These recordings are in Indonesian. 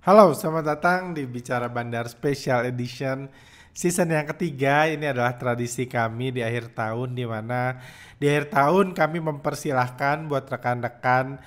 Halo, selamat datang di Bicara Bandar Special Edition season yang ketiga. Ini adalah tradisi kami di akhir tahun, di mana di akhir tahun kami mempersilahkan buat rekan-rekan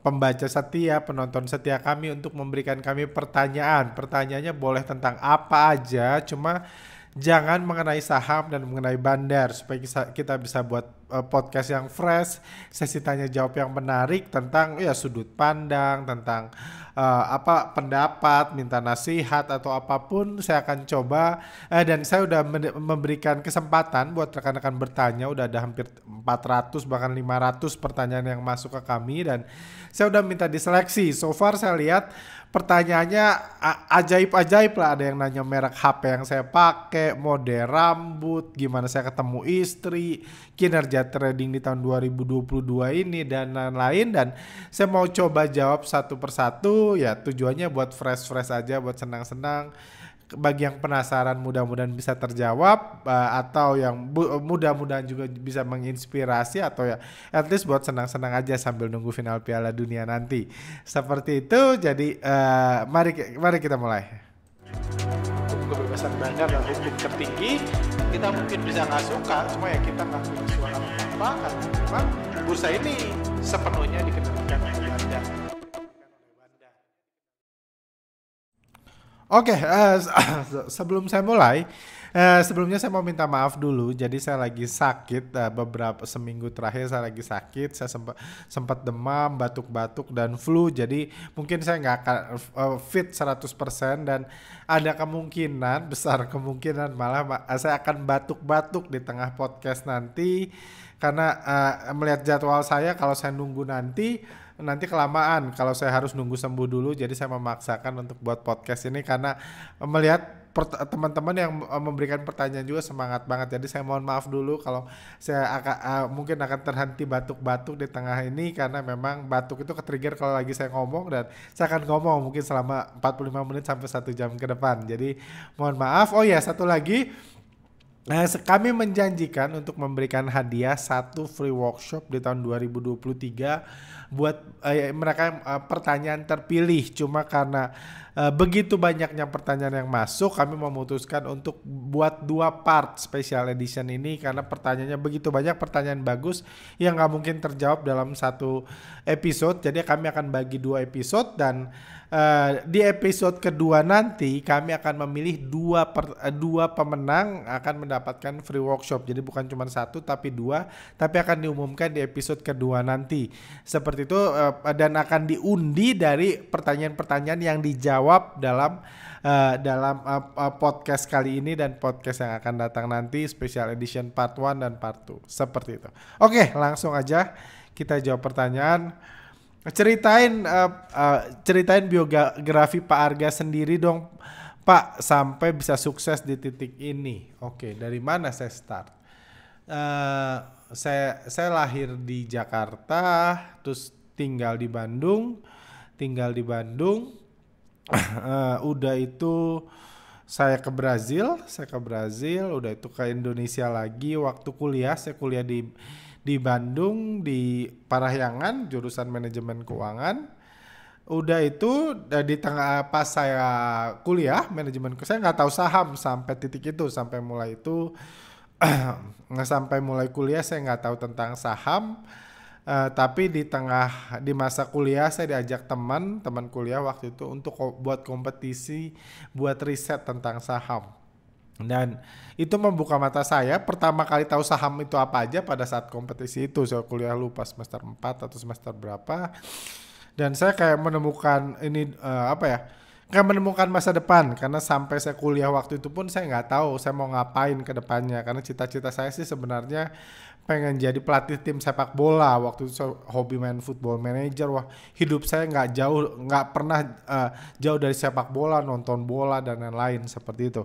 pembaca setia, penonton setia kami untuk memberikan kami pertanyaan. Pertanyaannya boleh tentang apa aja, cuma jangan mengenai saham dan mengenai bandar, supaya kita bisa buat podcast yang fresh, sesi tanya jawab yang menarik tentang ya sudut pandang, tentang apa pendapat, minta nasihat atau apapun saya akan coba, dan saya udah memberikan kesempatan buat rekan-rekan bertanya. Udah ada hampir 400 bahkan 500 pertanyaan yang masuk ke kami, dan saya udah minta diseleksi. So far saya lihat pertanyaannya ajaib-ajaib lah. Ada yang nanya merek HP yang saya pakai, model rambut, gimana saya ketemu istri, kinerja trading di tahun 2022 ini, dan lain-lain. Dan saya mau coba jawab satu persatu, ya tujuannya buat fresh-fresh aja, buat senang-senang. Bagi yang penasaran mudah-mudahan bisa terjawab, atau yang mudah-mudahan juga bisa menginspirasi, atau ya at least buat senang-senang aja sambil nunggu final Piala Dunia nanti. Seperti itu. Jadi mari kita mulai. Kebebasan bandar dan hukum tertinggi, kita mungkin bisa nggak suka, cuma ya kita nggak punya suara apa-apa, karena memang bursa ini sepenuhnya dikendalikan oleh bandar. Oke, sebelum saya mulai, sebelumnya saya mau minta maaf dulu. Jadi saya lagi sakit, beberapa seminggu terakhir saya lagi sakit. Saya sempat demam, batuk-batuk dan flu. Jadi mungkin saya nggak akan fit 100%, dan ada kemungkinan, besar kemungkinan malah saya akan batuk-batuk di tengah podcast nanti. Karena melihat jadwal saya, kalau saya nunggu nanti kelamaan kalau saya harus nunggu sembuh dulu. Jadi saya memaksakan untuk buat podcast ini karena melihat teman-teman yang memberikan pertanyaan juga semangat banget. Jadi saya mohon maaf dulu kalau saya mungkin akan terhenti batuk-batuk di tengah ini, karena memang batuk itu ke-trigger kalau lagi saya ngomong, dan saya akan ngomong mungkin selama 45 menit sampai 1 jam ke depan. Jadi mohon maaf. Oh ya, satu lagi, kami menjanjikan untuk memberikan hadiah satu free workshop di tahun 2023 buat mereka yang pertanyaan terpilih. Cuma karena begitu banyaknya pertanyaan yang masuk, kami memutuskan untuk buat 2 part special edition ini, karena pertanyaannya begitu banyak, pertanyaan bagus yang nggak mungkin terjawab dalam satu episode. Jadi kami akan bagi 2 episode, dan di episode kedua nanti kami akan memilih dua pemenang akan mendapatkan free workshop. Jadi bukan cuma satu tapi 2, tapi akan diumumkan di episode kedua nanti. Seperti itu, dan akan diundi dari pertanyaan-pertanyaan yang dijawab dalam podcast kali ini dan podcast yang akan datang nanti, special edition part 1 dan part 2. Seperti itu. Oke, langsung aja kita jawab pertanyaan. Ceritain biografi Pak Arga sendiri dong, Pak, sampai bisa sukses di titik ini. Oke, dari mana saya start? Saya lahir di Jakarta, terus tinggal di Bandung. Udah itu saya ke Brazil, udah itu ke Indonesia lagi. Waktu kuliah, saya kuliah di Bandung, di Parahyangan, jurusan manajemen keuangan. Udah itu di tengah pas saya kuliah manajemen, saya nggak tahu saham sampai titik itu, sampai mulai itu sampai mulai kuliah saya nggak tahu tentang saham. Tapi di masa kuliah saya diajak teman kuliah waktu itu untuk buat kompetisi, buat riset tentang saham. Dan itu membuka mata saya. Pertama kali tahu saham itu apa aja pada saat kompetisi itu. Saya kuliah lupa semester 4 atau semester berapa. Dan saya kayak menemukan ini kayak menemukan masa depan, karena sampai saya kuliah waktu itu pun saya nggak tahu saya mau ngapain ke depannya. Karena cita-cita saya sih sebenarnya pengen jadi pelatih tim sepak bola. Waktu itu saya hobi main football manager. Wah, hidup saya nggak pernah jauh dari sepak bola, nonton bola dan lain-lain seperti itu.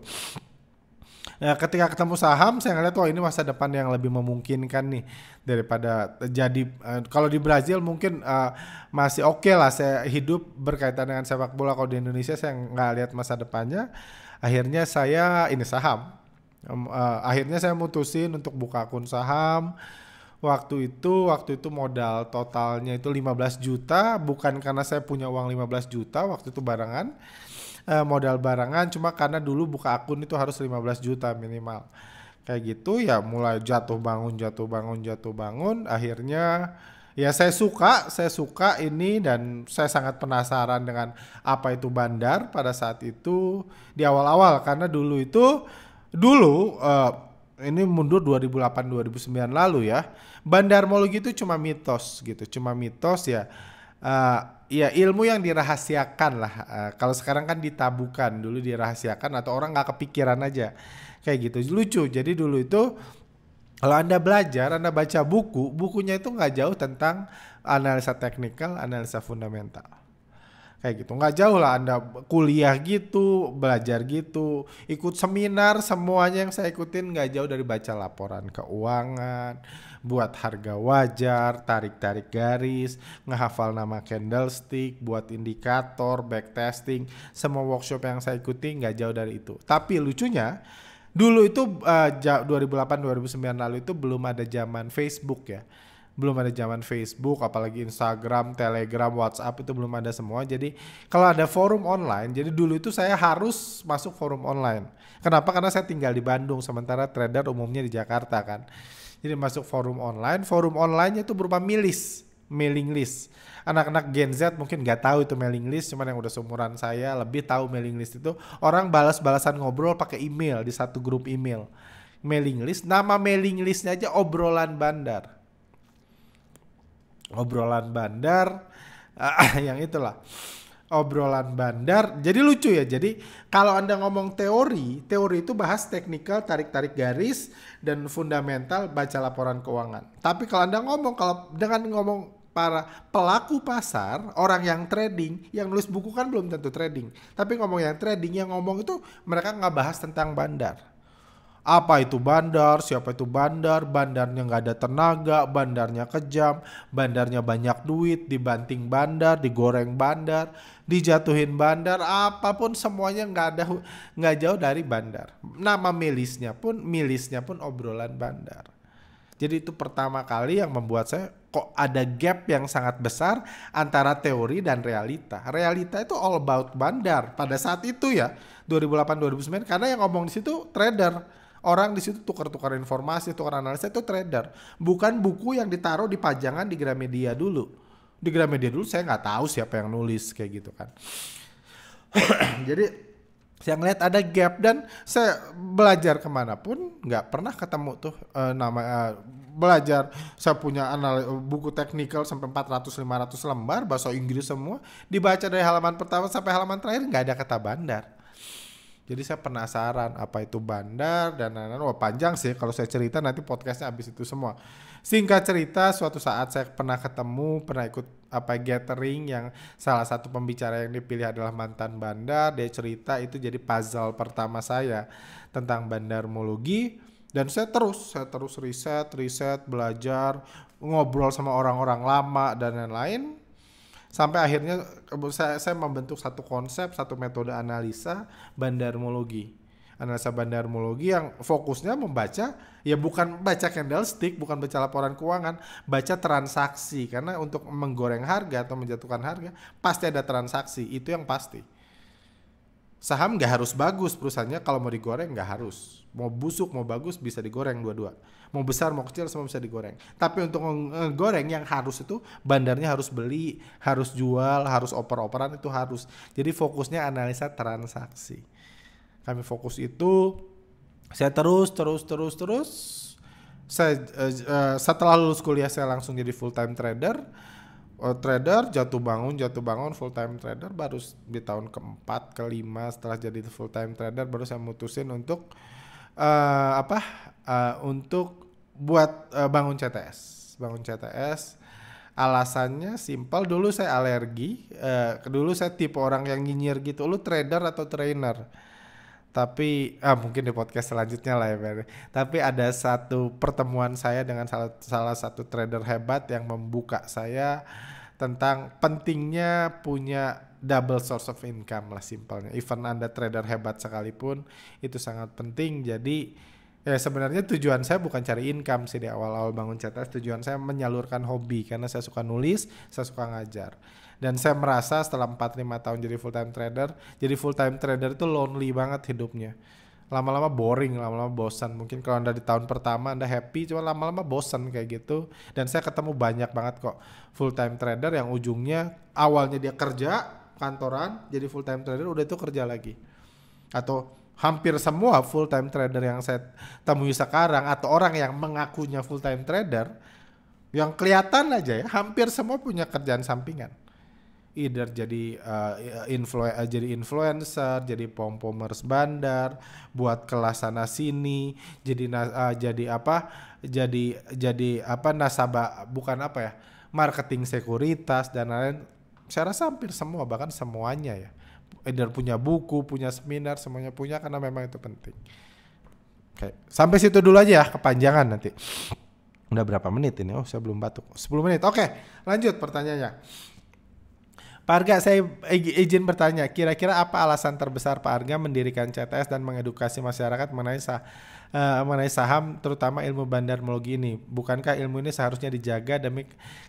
Ya, ketika ketemu saham saya ngeliat, wah ini masa depan yang lebih memungkinkan nih daripada jadi kalau di Brazil mungkin masih oke lah saya hidup berkaitan dengan sepak bola. Kalau di Indonesia saya nggak lihat masa depannya. Akhirnya saya ini saham. Akhirnya saya mutusin untuk buka akun saham. Waktu itu modal totalnya itu 15 juta, bukan karena saya punya uang 15 juta waktu itu barengan, modal barengan, cuma karena dulu buka akun itu harus 15 juta minimal. Kayak gitu ya, mulai jatuh bangun, akhirnya ya saya suka ini, dan saya sangat penasaran dengan apa itu bandar pada saat itu di awal-awal, karena dulu ini mundur 2008 2009 lalu ya. Bandarmologi itu cuma mitos gitu, cuma mitos ya. Ya ilmu yang dirahasiakan lah. Kalau sekarang kan ditabukan, dulu dirahasiakan atau orang nggak kepikiran aja. Kayak gitu, lucu. Jadi dulu itu kalau Anda belajar, Anda baca bukunya itu nggak jauh tentang analisa teknikal, analisa fundamental. Kayak gitu, nggak jauh lah Anda kuliah gitu, belajar gitu, ikut seminar, semuanya yang saya ikutin nggak jauh dari baca laporan keuangan, buat harga wajar, tarik-tarik garis, ngehafal nama candlestick, buat indikator, backtesting, semua workshop yang saya ikuti nggak jauh dari itu. Tapi lucunya, dulu itu 2008-2009 lalu itu belum ada zaman Facebook ya. Belum ada zaman Facebook, apalagi Instagram, Telegram, WhatsApp itu belum ada semua. Jadi kalau ada forum online, jadi dulu itu saya harus masuk forum online. Kenapa? Karena saya tinggal di Bandung, sementara trader umumnya di Jakarta kan. Jadi masuk forum online itu berupa mailing list. Anak-anak Gen Z mungkin nggak tahu itu mailing list, cuman yang udah seumuran saya lebih tahu mailing list itu orang balas-balasan ngobrol pakai email di satu grup email. Mailing list, nama mailing listnya aja obrolan bandar. Yang itulah obrolan bandar. Jadi lucu ya. Jadi kalau Anda ngomong teori itu bahas teknikal, tarik-tarik garis, dan fundamental, baca laporan keuangan. Tapi kalau Anda ngomong para pelaku pasar, orang yang trading, yang nulis buku kan belum tentu trading. Tapi ngomong yang trading, yang ngomong itu mereka nggak bahas tentang bandar. Apa itu bandar, siapa itu bandar, bandarnya nggak ada tenaga, bandarnya kejam, bandarnya banyak duit, dibanting bandar, digoreng bandar, dijatuhin bandar, apapun semuanya nggak jauh dari bandar. Nama milisnya pun obrolan bandar. Jadi itu pertama kali yang membuat saya kok ada gap yang sangat besar antara teori dan realita. Realita itu all about bandar pada saat itu ya, 2008-2009, karena yang ngomong di situ trader. Orang di situ tukar-tukar informasi, tukar analisa, itu trader. Bukan buku yang ditaruh di pajangan di Gramedia dulu. Di Gramedia dulu saya nggak tahu siapa yang nulis kayak gitu kan. Jadi saya ngeliat ada gap, dan saya belajar kemanapun nggak pernah ketemu tuh belajar. Saya punya buku teknikal sampai 400-500 lembar, bahasa Inggris semua, dibaca dari halaman pertama sampai halaman terakhir nggak ada kata bandar. Jadi saya penasaran apa itu bandar dan lain-lain. Wah panjang sih kalau saya cerita, nanti podcastnya habis itu semua. Singkat cerita, suatu saat saya pernah ikut gathering yang salah satu pembicara yang dipilih adalah mantan bandar. Dia cerita itu jadi puzzle pertama saya tentang bandarmologi. Dan saya terus riset, belajar, ngobrol sama orang-orang lama dan lain-lain. Sampai akhirnya saya membentuk satu konsep, satu metode analisa bandarmologi. Analisa bandarmologi yang fokusnya membaca, ya bukan baca candlestick, bukan baca laporan keuangan, baca transaksi. Karena untuk menggoreng harga atau menjatuhkan harga, pasti ada transaksi, itu yang pasti. Saham nggak harus bagus perusahaannya, kalau mau digoreng nggak harus. Mau busuk, mau bagus, bisa digoreng dua-dua. Mau besar, mau kecil, semua bisa digoreng. Tapi untuk menggoreng yang harus itu, bandarnya harus beli, harus jual, harus oper-operan, itu harus. Jadi fokusnya analisa transaksi. Kami fokus itu, saya terus. Saya setelah lulus kuliah saya langsung jadi full time trader. Jatuh bangun full time trader. Baru di tahun keempat kelima setelah jadi full time trader baru saya mutusin untuk untuk buat bangun CTS. Alasannya simpel, dulu saya alergi, dulu saya tipe orang yang nyinyir gitu, lu trader atau trainer. Tapi mungkin di podcast selanjutnya lah ya. Tapi ada satu pertemuan saya dengan salah satu trader hebat yang membuka saya tentang pentingnya punya double source of income lah simpelnya. Even Anda trader hebat sekalipun itu sangat penting. Jadi Ya sebenarnya tujuan saya bukan cari income sih di awal-awal bangun CTS. Tujuan saya menyalurkan hobi karena saya suka nulis, saya suka ngajar. Dan saya merasa setelah 4-5 tahun jadi full time trader itu lonely banget hidupnya. Lama-lama boring, lama-lama bosan. Mungkin kalau Anda di tahun pertama Anda happy, cuma lama-lama bosan kayak gitu. Dan saya ketemu banyak banget kok full time trader yang ujungnya awalnya dia kerja kantoran, jadi full time trader udah itu kerja lagi. Atau hampir semua full time trader yang saya temui sekarang atau orang yang mengakunya full time trader yang kelihatan aja ya hampir semua punya kerjaan sampingan, either jadi influencer, jadi pom-pomers bandar, buat kelas sana sini, jadi nasabah, bukan apa ya, marketing sekuritas dan lain-lain. Saya rasa hampir semua, bahkan semuanya ya, either punya buku, punya seminar, semuanya punya karena memang itu penting. Oke, sampai situ dulu aja ya, kepanjangan nanti. Udah berapa menit ini? Oh, saya belum batuk. 10 menit. Oke, lanjut pertanyaannya. Pak Arga, saya izin bertanya, kira-kira apa alasan terbesar Pak Arga mendirikan CTS dan mengedukasi masyarakat mengenai saham, terutama ilmu bandarmologi ini? Bukankah ilmu ini seharusnya dijaga demi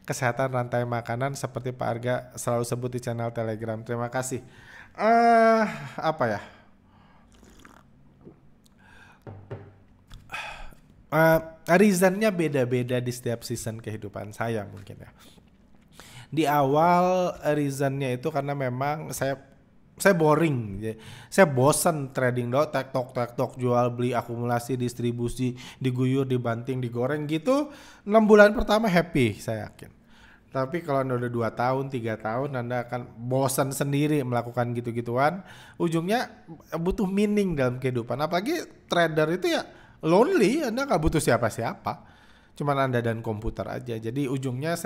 kesehatan rantai makanan seperti Pak Arga selalu sebut di channel Telegram? Terima kasih. Apa ya? Reasonnya beda-beda di setiap season kehidupan saya mungkin ya. Di awal reasonnya itu karena memang saya boring, saya bosan trading tok jual beli akumulasi distribusi diguyur dibanting digoreng gitu. 6 bulan pertama happy saya yakin. Tapi kalau Anda udah 2 tahun 3 tahun Anda akan bosan sendiri melakukan gitu-gituan. Ujungnya butuh meaning dalam kehidupan. Apalagi trader itu ya lonely, Anda gak butuh siapa-siapa, cuman Anda dan komputer aja. Jadi ujungnya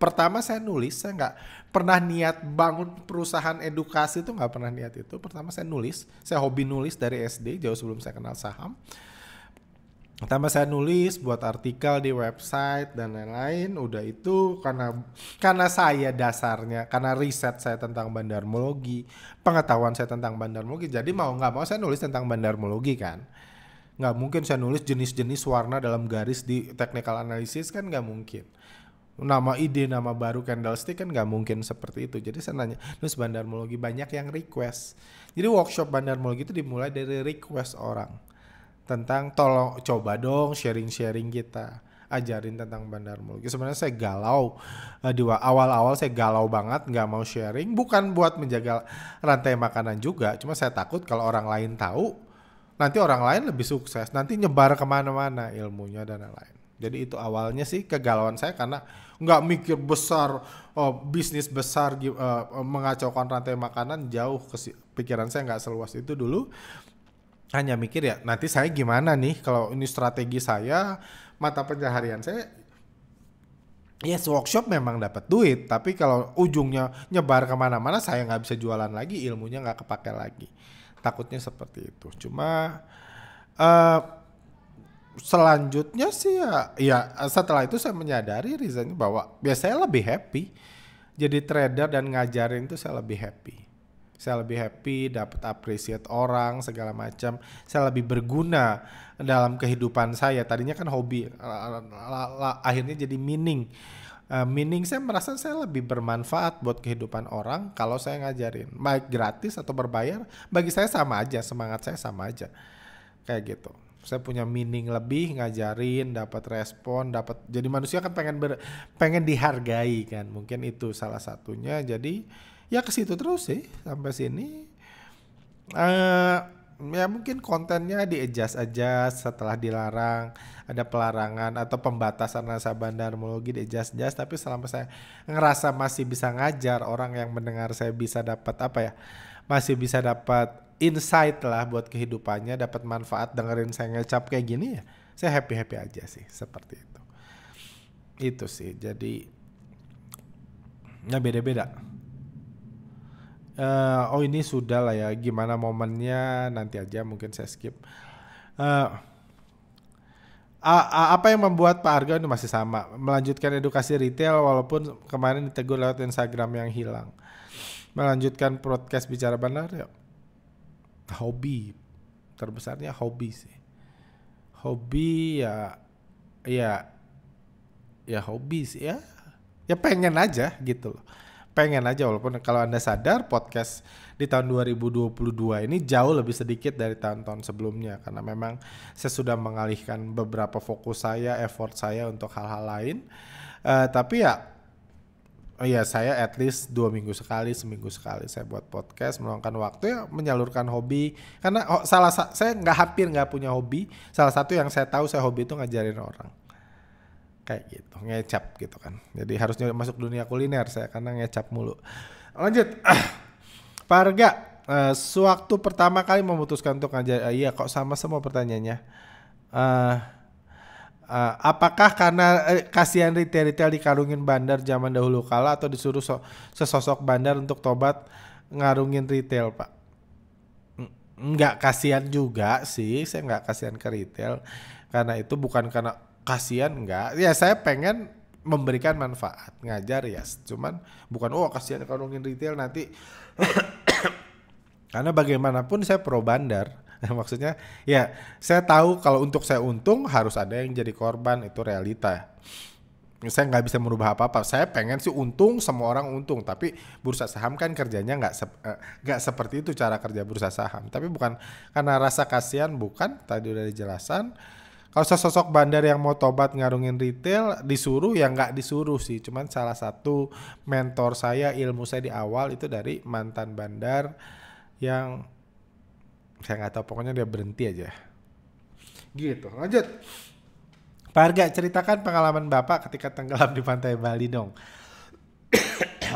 pertama saya nulis, saya nggak pernah niat bangun perusahaan edukasi, itu nggak pernah niat itu. Pertama saya nulis, saya hobi nulis dari SD jauh sebelum saya kenal saham. Pertama saya nulis, buat artikel di website dan lain-lain. Udah itu karena saya dasarnya, karena riset saya tentang bandarmologi, pengetahuan saya tentang bandarmologi, jadi mau nggak mau saya nulis tentang bandarmologi kan. Nggak mungkin saya nulis jenis-jenis warna dalam garis di technical analysis, kan nggak mungkin. Nama baru candlestick kan nggak mungkin seperti itu. Jadi saya nanya, nulis bandarmologi, banyak yang request. Jadi workshop bandarmologi itu dimulai dari request orang tentang tolong coba dong sharing-sharing kita, ajarin tentang bandarmologi. Sebenarnya saya galau di awal-awal, saya galau banget, nggak mau sharing. Bukan buat menjaga rantai makanan juga, cuma saya takut kalau orang lain tahu, nanti orang lain lebih sukses, nanti nyebar kemana-mana ilmunya dan lain-lain. Jadi itu awalnya sih kegalauan saya karena nggak mikir besar, bisnis besar, mengacaukan rantai makanan, jauh pikiran saya nggak seluas itu dulu. Hanya mikir ya nanti saya gimana nih kalau ini strategi saya, mata pencaharian saya. Yes, workshop memang dapat duit, tapi kalau ujungnya nyebar kemana-mana saya nggak bisa jualan lagi, ilmunya nggak kepake lagi. Takutnya seperti itu. Cuma selanjutnya sih ya setelah itu saya menyadari reasonnya bahwa biasanya lebih happy jadi trader dan ngajarin itu. Saya lebih happy, dapat appreciate orang segala macam. Saya lebih berguna dalam kehidupan saya. Tadinya kan hobi, akhirnya jadi meaning. Meaning saya merasa saya lebih bermanfaat buat kehidupan orang kalau saya ngajarin, baik gratis atau berbayar. Bagi saya sama aja, semangat saya sama aja kayak gitu. Saya punya meaning lebih, ngajarin, dapat respon, dapat. Jadi manusia kan pengen dihargai kan, mungkin itu salah satunya. Jadi ya ke situ terus sih sampai sini. Ya mungkin kontennya di-adjust aja setelah dilarang, ada pelarangan atau pembatasan rasa bandarmologi di-adjust, tapi selama saya ngerasa masih bisa ngajar, orang yang mendengar saya bisa dapat masih bisa dapat insight lah buat kehidupannya, dapat manfaat dengerin saya ngecap kayak gini ya, saya happy aja sih seperti itu. Itu sih, jadi ya beda-beda. Ini sudah lah ya, gimana momennya nanti aja, mungkin saya skip. Apa yang membuat Pak Arga ini masih sama melanjutkan edukasi retail walaupun kemarin ditegur lewat Instagram yang hilang, melanjutkan podcast bicara benar ya? Hobi terbesarnya hobi sih. Hobi ya ya hobi sih ya. Ya pengen aja gitu loh. Pengen aja walaupun kalau Anda sadar podcast di tahun 2022 ini jauh lebih sedikit dari tahun-tahun sebelumnya karena memang saya sudah mengalihkan beberapa fokus saya, effort saya untuk hal-hal lain. Tapi ya iya saya at least 2 minggu sekali, seminggu sekali saya buat podcast meluangkan waktu ya menyalurkan hobi karena saya hampir nggak punya hobi. Salah satu yang saya tahu saya hobi itu ngajarin orang kayak gitu, ngecap gitu kan. Jadi harusnya masuk dunia kuliner saya karena ngecap mulu. Lanjut, Pak Arga, sewaktu pertama kali memutuskan untuk ngajar, iya kok sama semua pertanyaannya. Eh, apakah karena kasihan retail dikarungin bandar zaman dahulu kala atau disuruh sesosok bandar untuk tobat ngarungin retail, Pak? Enggak kasihan juga sih, saya enggak kasihan ke retail karena itu bukan karena kasihan enggak. Ya saya pengen memberikan manfaat, ngajar ya. Cuman bukan kasihan karungin retail nanti karena bagaimanapun saya pro bandar. Maksudnya ya saya tahu kalau untuk saya untung harus ada yang jadi korban, itu realita. Saya nggak bisa merubah apa-apa. Saya pengen sih untung, semua orang untung. Tapi bursa saham kan kerjanya nggak seperti itu cara kerja bursa saham. Tapi bukan karena rasa kasihan, bukan. Tadi udah dijelasan. Kalau sosok bandar yang mau tobat ngarungin retail disuruh ya nggak disuruh sih. Cuman salah satu mentor saya, ilmu saya di awal itu dari mantan bandar yang saya nggak tahu, pokoknya dia berhenti aja. Gitu. Lanjut. Pak Arga, ceritakan pengalaman Bapak ketika tenggelam di pantai Bali dong.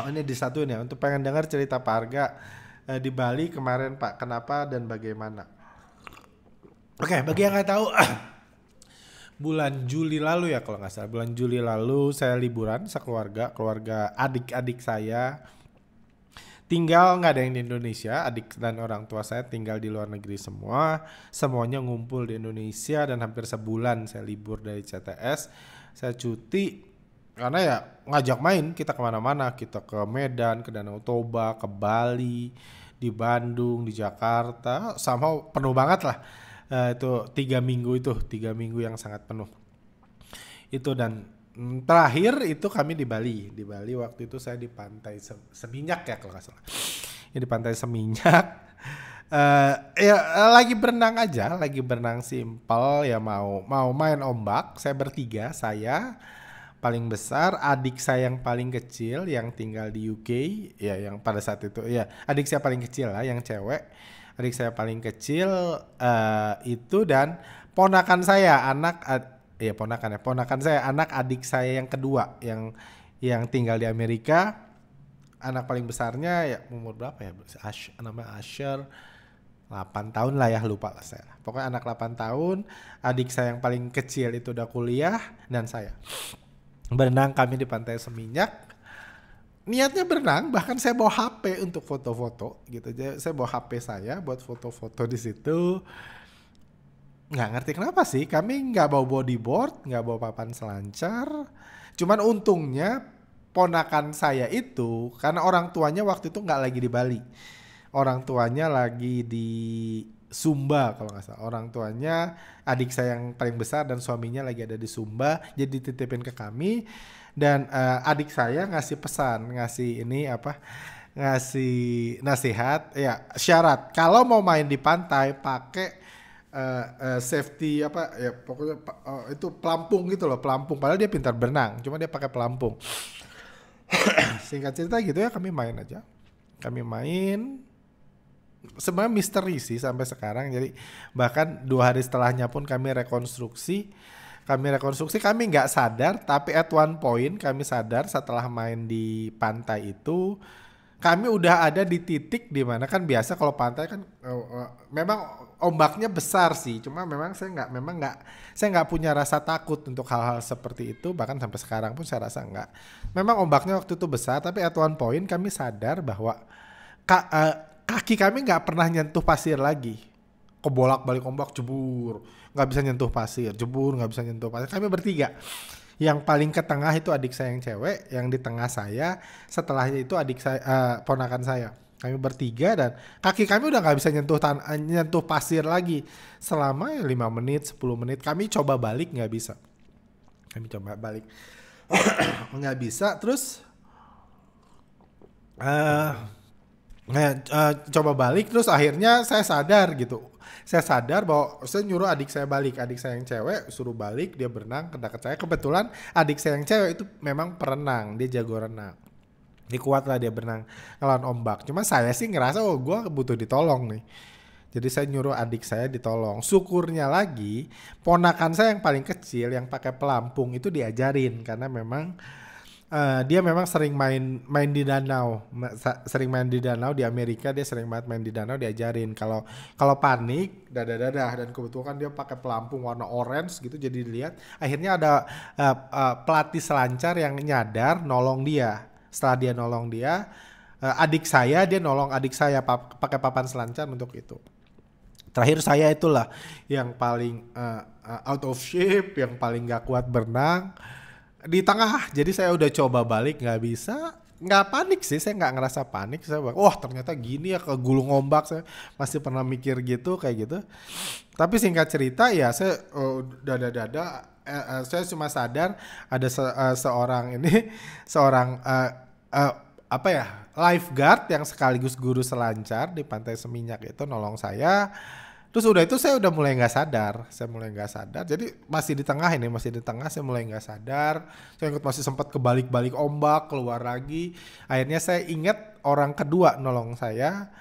Ini disatuin ya. Untuk pengen dengar cerita Pak Arga di Bali kemarin Pak, kenapa dan bagaimana? Oke, bagi yang nggak tahu, bulan Juli lalu ya kalau nggak salah. Bulan Juli lalu saya liburan keluarga adik-adik saya. Tinggal nggak ada yang di Indonesia, adik dan orang tua saya tinggal di luar negeri semuanya ngumpul di Indonesia dan hampir sebulan saya libur dari CTS, saya cuti karena ya ngajak main kita kemana-mana, kita ke Medan, ke Danau Toba, ke Bali, di Bandung, di Jakarta, sama penuh banget lah. Itu 3 minggu yang sangat penuh itu. Dan terakhir itu kami di Bali waktu itu saya di pantai Seminyak ya kalau nggak salah ya, di pantai Seminyak. Ya lagi berenang simpel ya, mau main ombak. Saya bertiga, saya paling besar, adik saya yang paling kecil yang tinggal di UK ya, yang pada saat itu ya adik saya paling kecil lah, yang cewek, adik saya paling kecil itu, dan ponakan saya ponakan saya, anak adik saya yang kedua yang tinggal di Amerika. Anak paling besarnya ya umur berapa ya? Namanya Asher, 8 tahun lah ya, lupa lah saya. Pokoknya anak 8 tahun, adik saya yang paling kecil itu udah kuliah, dan saya. Berenang kami di pantai Seminyak. Niatnya berenang, bahkan saya bawa HP untuk foto-foto gitu aja. Saya bawa HP saya buat foto-foto di situ. Nggak ngerti kenapa sih kami nggak bawa bodyboard, nggak bawa papan selancar. Cuman untungnya ponakan saya itu, karena orang tuanya waktu itu nggak lagi di Bali, orang tuanya lagi di Sumba kalau nggak salah. Orang tuanya adik saya yang paling besar dan suaminya lagi ada di Sumba, jadi dititipin ke kami. Dan adik saya ngasih pesan, ngasih nasihat ya, syarat kalau mau main di pantai pakai safety pokoknya itu pelampung gitu loh, pelampung. Padahal dia pintar berenang, cuma dia pakai pelampung. Singkat cerita gitu ya, kami main sebenarnya misteri sih sampai sekarang. Jadi bahkan 2 hari setelahnya pun kami rekonstruksi, kami nggak sadar, tapi at one point kami sadar setelah main di pantai itu. Kami udah ada di titik di mana kan biasa kalau pantai kan memang ombaknya besar sih, cuma memang saya nggak punya rasa takut untuk hal-hal seperti itu, bahkan sampai sekarang pun saya rasa nggak. Memang ombaknya waktu itu besar, tapi at one point kami sadar bahwa kaki kami nggak pernah nyentuh pasir lagi. Kebolak-balik ombak, jebur, nggak bisa nyentuh pasir, jebur, nggak bisa nyentuh pasir. Kami bertiga. Yang paling ke tengah itu adik saya yang cewek, yang di tengah saya, setelahnya itu adik saya, ponakan saya. kami bertiga, dan kaki kami udah nggak bisa nyentuh pasir lagi selama 5 menit 10 menit. Kami coba balik nggak bisa, kami coba balik nggak bisa. Terus coba balik, terus akhirnya saya sadar gitu. Saya sadar bahwa saya nyuruh adik saya balik. Adik saya yang cewek suruh balik, dia berenang ke dekat saya. Kebetulan adik saya yang cewek itu memang perenang, dia jago renang. Dia kuat lah, dia berenang ngelawan ombak. Cuma saya sih ngerasa gue butuh ditolong nih. Jadi saya nyuruh adik saya ditolong. Syukurnya lagi ponakan saya yang paling kecil yang pakai pelampung itu diajarin, karena memang dia memang sering main di danau, sering main di danau di Amerika. Dia sering banget main di danau, diajarin kalau panik dadah, dan kebetulan dia pakai pelampung warna orange gitu. Jadi dilihat, akhirnya ada pelatih selancar yang nyadar nolong dia. Setelah dia nolong dia, adik saya, dia nolong adik saya pakai papan selancar untuk itu. Terakhir saya itulah yang paling out of shape, yang paling gak kuat berenang di tengah. Jadi saya udah coba balik nggak bisa. Nggak panik sih, saya nggak ngerasa panik. Saya wah ternyata gini ya, kegulung ombak. Saya masih pernah mikir gitu, kayak gitu. Tapi singkat cerita ya, saya saya cuma sadar ada seorang ini seorang apa ya, lifeguard yang sekaligus guru selancar di Pantai Seminyak itu nolong saya. Terus udah itu saya udah mulai nggak sadar. Jadi masih di tengah, saya mulai nggak sadar. Saya ingat masih sempat kebalik-balik ombak, keluar lagi. Akhirnya saya ingat orang kedua nolong saya,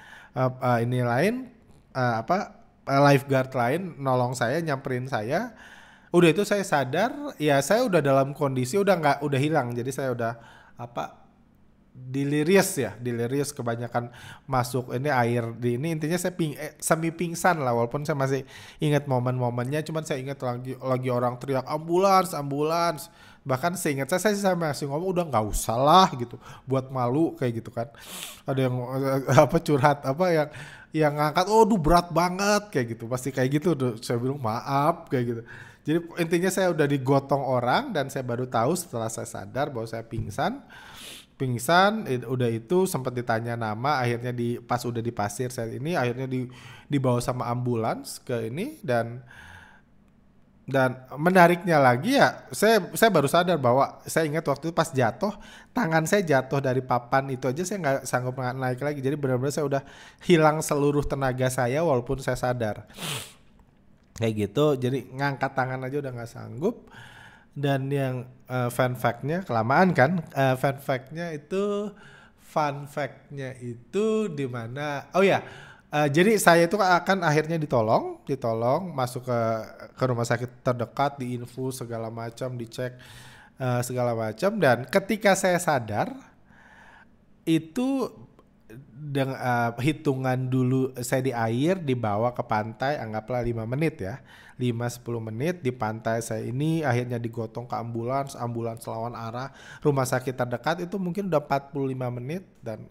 lifeguard lain nolong saya, nyamperin saya. Udah itu saya sadar, ya saya udah dalam kondisi udah hilang. Jadi saya udah delirious kebanyakan masuk ini air di ini. Intinya saya semi pingsan lah, walaupun saya masih ingat momen-momennya. Cuman saya ingat lagi orang teriak ambulans. Bahkan seingat saya masih ngomong udah nggak usah lah gitu, buat malu kayak gitu kan. Ada yang curhat yang ngangkat, berat banget kayak gitu, pasti kayak gitu. Saya bilang maaf kayak gitu. Jadi intinya saya udah digotong orang, dan saya baru tahu setelah saya sadar bahwa saya pingsan. Udah itu sempat ditanya nama. Akhirnya pas udah di pasir saya ini, akhirnya dibawa sama ambulans ke ini. Dan menariknya lagi ya, saya baru sadar bahwa saya ingat waktu itu pas jatuh, tangan saya jatuh dari papan itu aja saya nggak sanggup naik lagi. Jadi benar-benar saya udah hilang seluruh tenaga saya walaupun saya sadar kayak gitu. Jadi ngangkat tangan aja udah nggak sanggup. Dan yang fun fact-nya kelamaan kan, fun fact-nya itu di mana? Jadi saya itu akan akhirnya ditolong masuk ke rumah sakit terdekat, diinfus segala macam, dicek segala macam. Dan ketika saya sadar itu dengan hitungan dulu, saya di air dibawa ke pantai, anggaplah 5 menit ya, 5-10 menit di pantai saya ini. Akhirnya digotong ke ambulans lawan arah rumah sakit terdekat itu mungkin udah 45 menit. Dan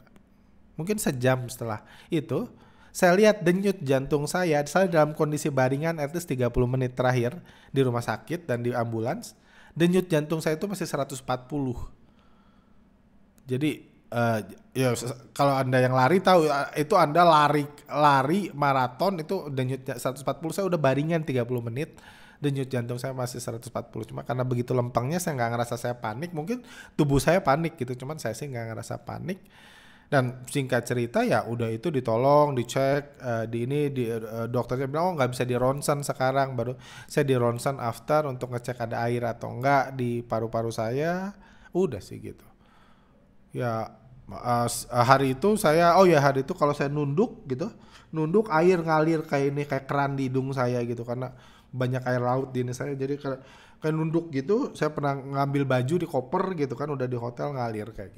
mungkin sejam setelah itu saya lihat denyut jantung saya dalam kondisi baringan at least 30 menit terakhir di rumah sakit dan di ambulans. Denyut jantung saya itu masih 140. Jadi ya kalau Anda yang lari tahu itu, Anda lari maraton itu denyut 140. Saya udah baringan 30 menit, denyut jantung saya masih 140. Cuma karena begitu lempengnya saya nggak ngerasa saya panik. Mungkin tubuh saya panik gitu, cuman saya sih nggak ngerasa panik. Dan singkat cerita ya udah itu ditolong, dicek, dokternya bilang nggak bisa di ronsen sekarang. Baru saya di ronsen after untuk ngecek ada air atau enggak di paru-paru saya. Udah sih gitu ya. Hari itu kalau saya nunduk air ngalir kayak keran di hidung saya gitu, karena banyak air laut di ini saya. Jadi kayak nunduk gitu, saya pernah ngambil baju di koper gitu kan, udah di hotel ngalir kayak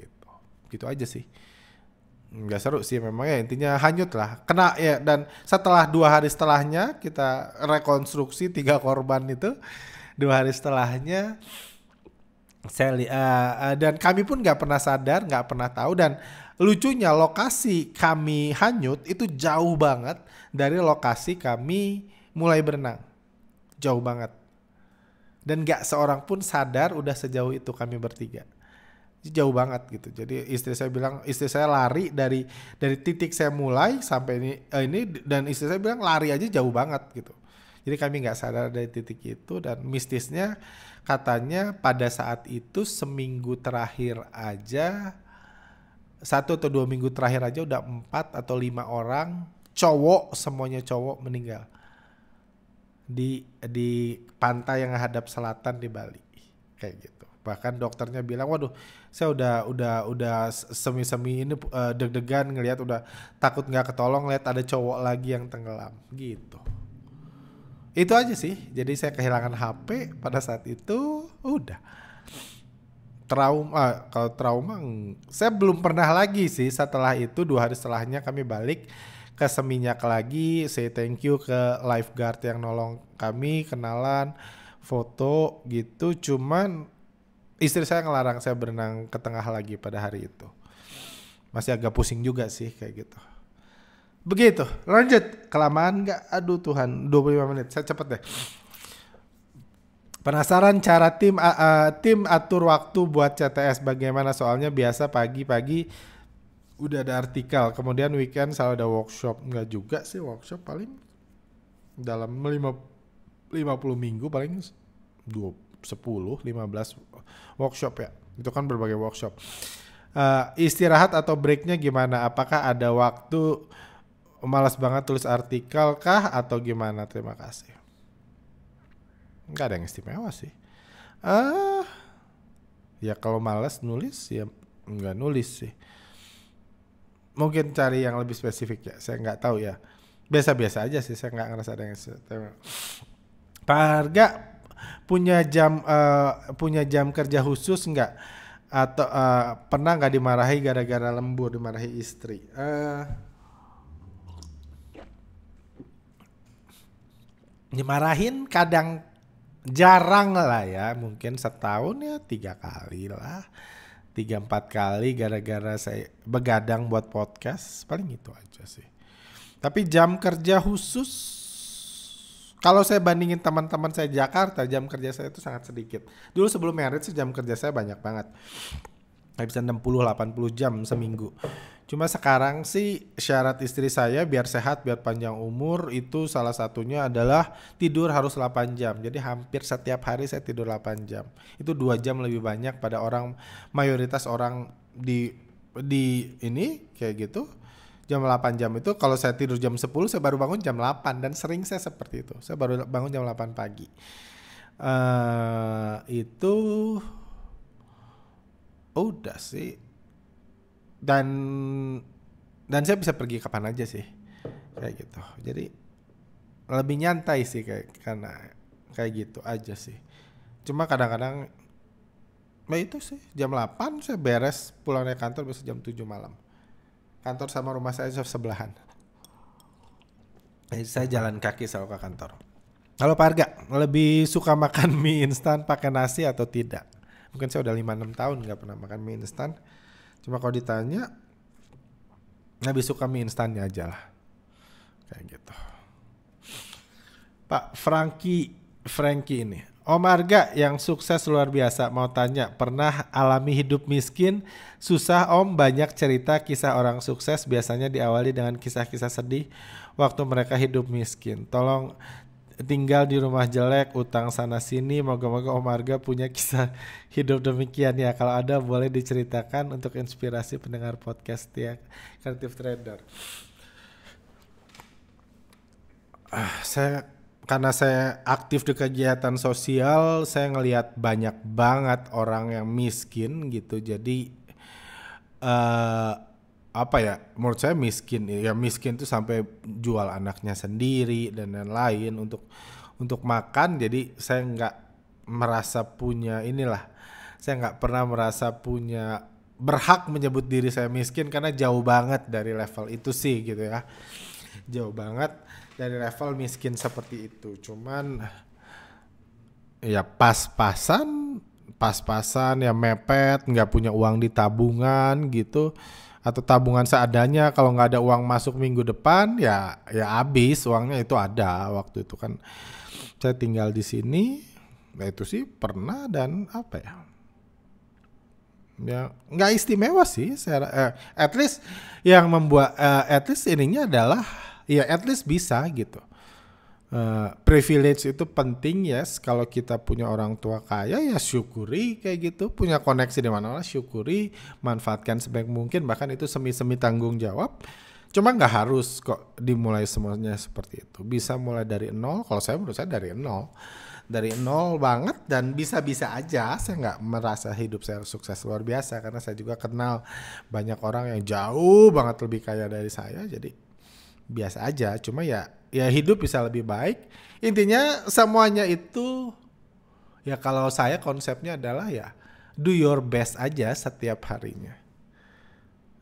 gitu aja sih. Nggak seru sih memang ya, intinya hanyut lah, kena ya. Dan setelah 2 hari setelahnya kita rekonstruksi 3 korban itu, 2 hari setelahnya dan kami pun nggak pernah sadar, nggak pernah tahu. Dan lucunya lokasi kami hanyut itu jauh banget dari lokasi kami mulai berenang, jauh banget. Dan nggak seorang pun sadar udah sejauh itu kami bertiga. jauh banget gitu. Jadi istri saya lari dari titik saya mulai sampai ini dan istri saya bilang lari aja jauh banget gitu. Jadi kami nggak sadar dari titik itu, dan mistisnya katanya pada saat itu seminggu terakhir aja, 1 atau 2 minggu terakhir aja udah 4 atau 5 orang cowok, semuanya cowok meninggal di pantai yang hadap selatan di Bali kayak gitu. Bahkan dokternya bilang, waduh, saya udah semi ini deg-degan ngelihat, udah takut nggak ketolong lihat ada cowok lagi yang tenggelam gitu. Itu aja sih. Jadi saya kehilangan HP pada saat itu. Udah trauma. Kalau trauma saya belum pernah lagi sih. Setelah itu 2 hari setelahnya kami balik ke Seminyak lagi, say thank you ke lifeguard yang nolong kami, kenalan, foto gitu. Cuman istri saya ngelarang saya berenang ke tengah lagi pada hari itu. Masih agak pusing juga sih kayak gitu. Begitu, lanjut. Kelamaan nggak? Aduh Tuhan, 25 menit. Saya cepet deh. Penasaran cara tim atur waktu buat CTS bagaimana? Soalnya biasa pagi-pagi udah ada artikel, kemudian weekend selalu ada workshop. Enggak juga sih workshop, paling dalam 50 minggu paling 10-15 workshop ya. Itu kan berbagai workshop. Istirahat atau breaknya gimana? Apakah ada waktu? Malas banget tulis artikel kah atau gimana? Terima kasih. Enggak ada yang istimewa sih. Ya kalau malas nulis ya enggak nulis sih. Mungkin cari yang lebih spesifik ya. Saya nggak tahu ya. Biasa-biasa aja sih. Saya nggak ngerasa ada yang istimewa. Pak Harga punya jam kerja khusus nggak? Atau pernah nggak dimarahi gara-gara lembur, dimarahi istri? Dimarahin kadang, jarang lah ya, mungkin setahun ya 3 kali lah, 3-4 kali gara-gara saya begadang buat podcast, paling itu aja sih. Tapi jam kerja khusus, kalau saya bandingin teman-teman saya di Jakarta, jam kerja saya itu sangat sedikit. Dulu sebelum married sih jam kerja saya banyak banget, bisa 60-80 jam seminggu. Cuma sekarang sih syarat istri saya biar sehat, biar panjang umur, itu salah satunya adalah tidur harus 8 jam. Jadi hampir setiap hari saya tidur 8 jam. Itu 2 jam lebih banyak pada mayoritas orang di ini kayak gitu. Jam 8 jam itu, kalau saya tidur jam 10 saya baru bangun jam 8, dan sering saya seperti itu. Saya baru bangun jam 8 pagi. Itu udah sih. Dan saya bisa pergi kapan aja sih kayak gitu. Jadi lebih nyantai sih karena kayak gitu aja sih. Cuma kadang-kadang itu sih jam 8 saya beres, pulang dari kantor bisa jam 7 malam. Kantor sama rumah saya sebelahan. Jadi saya jalan kaki selalu ke kantor. Kalau Pak Arga, lebih suka makan mie instan pakai nasi atau tidak? Mungkin saya udah 5-6 tahun gak pernah makan mie instan. Cuma kalau ditanya, lebih suka mie instannya aja lah. Kayak gitu. Pak Frankie ini. Om Arga yang sukses luar biasa. Mau tanya, pernah alami hidup miskin? Susah Om, banyak cerita kisah orang sukses. Biasanya diawali dengan kisah-kisah sedih waktu mereka hidup miskin. Tolong, tinggal di rumah jelek, utang sana sini. Moga-moga Om Arga punya kisah hidup demikian ya. Kalau ada boleh diceritakan untuk inspirasi pendengar podcast ya, Creative Trader. Karena saya aktif di kegiatan sosial, saya ngelihat banyak banget orang yang miskin gitu. Jadi apa ya, menurut saya miskin tuh sampai jual anaknya sendiri dan lain-lain untuk makan. Jadi saya nggak merasa punya saya nggak pernah merasa punya berhak menyebut diri saya miskin, karena jauh banget dari level itu sih gitu ya, jauh banget dari level miskin seperti itu. Cuman ya pas-pasan ya, mepet, nggak punya uang di tabungan gitu, atau tabungan seadanya. Kalau nggak ada uang masuk minggu depan ya habis uangnya. Itu ada waktu itu kan saya tinggal di sini. Nah itu sih pernah. Dan apa ya, Ya nggak istimewa sih, at least yang membuat at least ininya adalah ya at least bisa gitu. Privilege itu penting, yes. Kalau kita punya orang tua kaya ya syukuri kayak gitu, punya koneksi di mana-mana syukuri, manfaatkan sebaik mungkin, bahkan itu semi-semi tanggung jawab. Cuma nggak harus kok dimulai semuanya seperti itu. Bisa mulai dari nol. Kalau saya menurut saya dari nol banget, dan bisa-bisa aja. Saya nggak merasa hidup saya sukses luar biasa karena saya juga kenal banyak orang yang jauh banget lebih kaya dari saya. Jadi biasa aja, cuma ya hidup bisa lebih baik. Intinya semuanya itu ya, kalau saya konsepnya adalah ya do your best aja setiap harinya.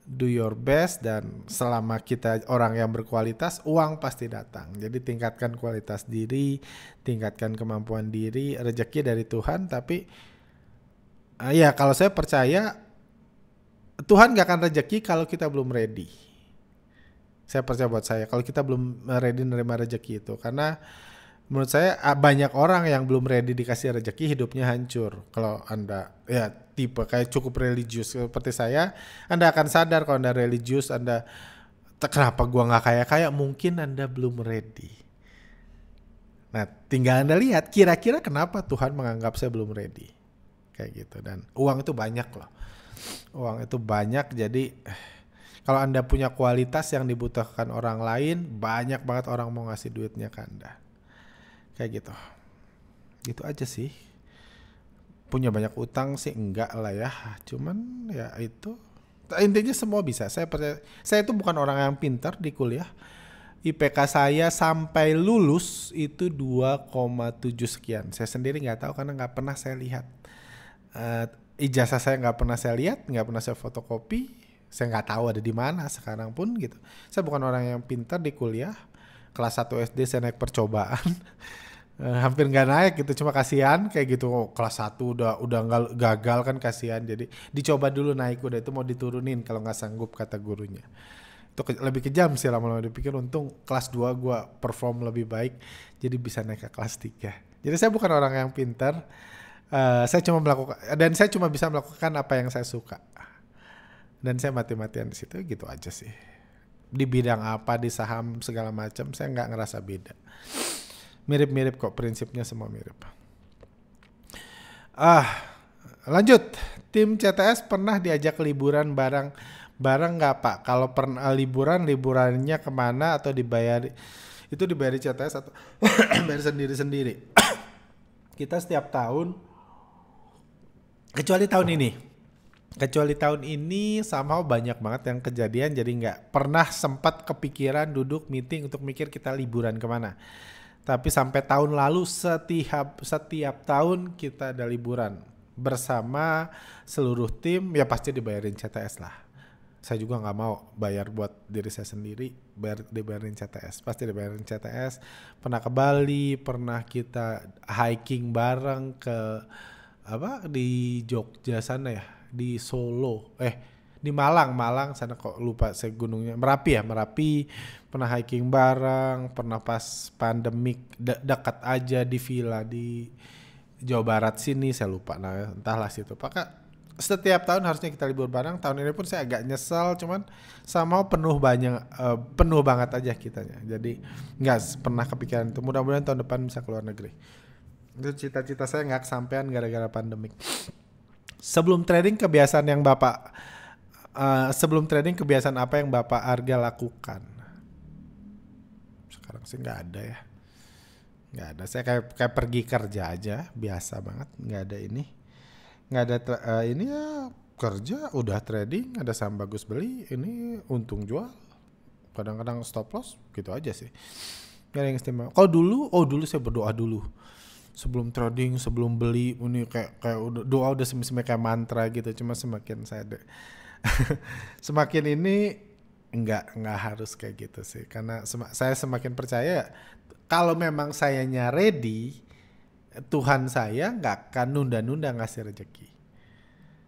Do your best, dan selama kita orang yang berkualitas, uang pasti datang. Jadi tingkatkan kualitas diri, tingkatkan kemampuan diri, rezeki dari Tuhan. Tapi ya kalau saya percaya Tuhan gak akan rezeki kalau kita belum ready. Saya percaya buat saya, kalau kita belum ready menerima rezeki itu, karena menurut saya banyak orang yang belum ready dikasih rezeki, hidupnya hancur. Kalau Anda ya tipe kayak cukup religius seperti saya, Anda akan sadar kalau Anda religius, Anda kenapa gua nggak kaya-kaya, mungkin Anda belum ready. Nah, tinggal Anda lihat kira-kira kenapa Tuhan menganggap saya belum ready. Kayak gitu. Dan uang itu banyak loh. Uang itu banyak, jadi kalau Anda punya kualitas yang dibutuhkan orang lain, banyak banget orang mau ngasih duitnya ke Anda. Kayak gitu. Gitu aja sih. Punya banyak utang sih enggak lah ya. Cuman ya itu. Intinya semua bisa. Saya percaya. Saya itu bukan orang yang pintar di kuliah. IPK saya sampai lulus itu 2,7 sekian. Saya sendiri nggak tahu karena nggak pernah saya lihat. Ijazah saya nggak pernah saya lihat, nggak pernah saya fotokopi. Saya nggak tahu ada di mana sekarang pun gitu. Saya bukan orang yang pintar di kuliah. Kelas 1 SD saya naik percobaan. Hampir nggak naik gitu, cuma kasihan kayak gitu. Kelas 1 udah nggak, gagal kan, kasihan. Jadi dicoba dulu naik, udah itu mau diturunin kalau nggak sanggup kata gurunya. Itu lebih kejam sih, lama-lama dipikir untung kelas 2 gue perform lebih baik jadi bisa naik ke kelas 3. Jadi saya bukan orang yang pintar. Saya cuma bisa melakukan apa yang saya suka. Dan saya mati-matian di situ, gitu aja sih. Di bidang apa, di saham segala macam, saya nggak ngerasa beda. Mirip-mirip kok, prinsipnya semua mirip. Lanjut. Tim CTS pernah diajak liburan bareng nggak Pak? Kalau pernah liburannya kemana, atau dibayar CTS atau bayar sendiri-sendiri? Kita setiap tahun, kecuali tahun ini somehow banyak banget yang kejadian, jadi nggak pernah sempat kepikiran duduk meeting untuk mikir kita liburan kemana. Tapi sampai tahun lalu setiap tahun kita ada liburan bersama seluruh tim, ya pasti dibayarin CTS lah. Saya juga nggak mau bayar buat diri saya sendiri, dibayarin CTS, pasti dibayarin CTS. Pernah ke Bali, pernah kita hiking bareng ke di Jogja sana ya, di Solo, di Malang sana, kok lupa saya gunungnya, Merapi, pernah hiking bareng, pernah pas pandemik dekat aja di villa di Jawa Barat sini, saya lupa nah, entahlah situ. Maka setiap tahun harusnya kita libur bareng. Tahun ini pun saya agak nyesel, cuman sama penuh banget aja kitanya, jadi nggak pernah kepikiran itu. Mudah-mudahan tahun depan bisa keluar negeri. Itu cita-cita saya nggak kesampaian gara-gara pandemik. Sebelum trading kebiasaan apa yang Bapak Arga lakukan? Sekarang sih nggak ada ya. Nggak ada. Saya kayak pergi kerja aja, biasa banget. Nggak ada ini. Nggak ada ini ya, kerja udah trading, ada saham bagus beli, ini untung jual. Kadang-kadang stop loss, gitu aja sih. Nggak ada yang istimewa. Kalau dulu saya berdoa dulu. Sebelum trading, sebelum beli, ini kayak udah doa udah semi-semi kayak mantra gitu. Cuma semakin semakin ini enggak harus kayak gitu sih. Karena saya semakin percaya kalau memang sayanya ready, Tuhan saya nggak akan nunda-nunda ngasih rezeki.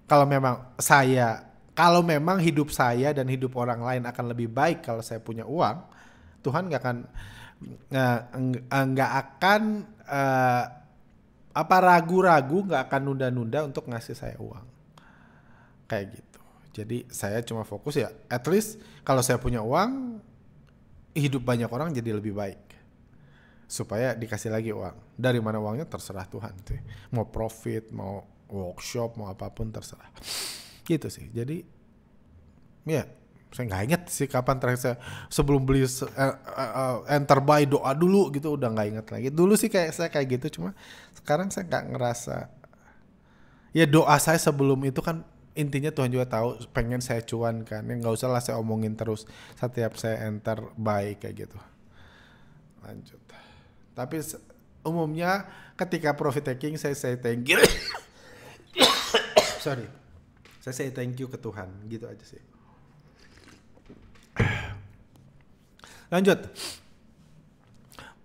Kalau memang hidup saya dan hidup orang lain akan lebih baik kalau saya punya uang, Tuhan nggak akan ragu-ragu, nggak akan nunda-nunda untuk ngasih saya uang. kayak gitu. Jadi saya cuma fokus ya, at least kalau saya punya uang, hidup banyak orang jadi lebih baik. Supaya dikasih lagi uang. Dari mana uangnya terserah Tuhan sih. Mau profit, mau workshop, mau apapun terserah. Gitu sih. Jadi ya saya nggak inget sih kapan terakhir saya sebelum beli enter buy doa dulu gitu, udah nggak inget lagi. Dulu sih kayak saya kayak gitu, cuma sekarang saya nggak ngerasa. Ya doa saya sebelum itu kan intinya Tuhan juga tahu pengen saya cuan kan, ya nggak usah lah saya omongin terus setiap saya enter buy kayak gitu. Lanjut. Tapi umumnya ketika profit taking saya say thank you. Sorry. Saya say thank you ke Tuhan, gitu aja sih. Lanjut.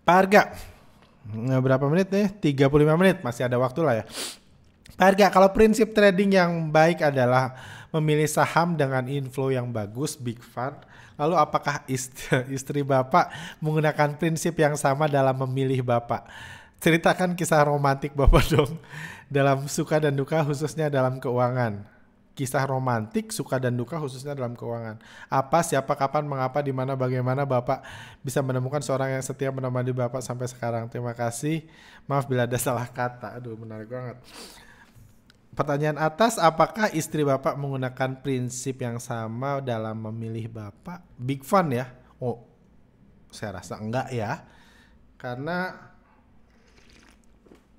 Pak Arga. Berapa menit nih? 35 menit, masih ada waktu lah ya. Pak Arga, kalau prinsip trading yang baik adalah memilih saham dengan inflow yang bagus, big fund, lalu apakah istri Bapak menggunakan prinsip yang sama dalam memilih Bapak? Ceritakan kisah romantik Bapak dong, dalam suka dan duka khususnya dalam keuangan. Kisah romantik, suka dan duka khususnya dalam keuangan. Apa, siapa, kapan, mengapa, di mana, bagaimana Bapak bisa menemukan seorang yang setia menemani Bapak sampai sekarang. Terima kasih. Maaf bila ada salah kata. Aduh, menarik banget. Pertanyaan atas, apakah istri Bapak menggunakan prinsip yang sama dalam memilih Bapak? Big fun ya? Oh, saya rasa enggak ya. Karena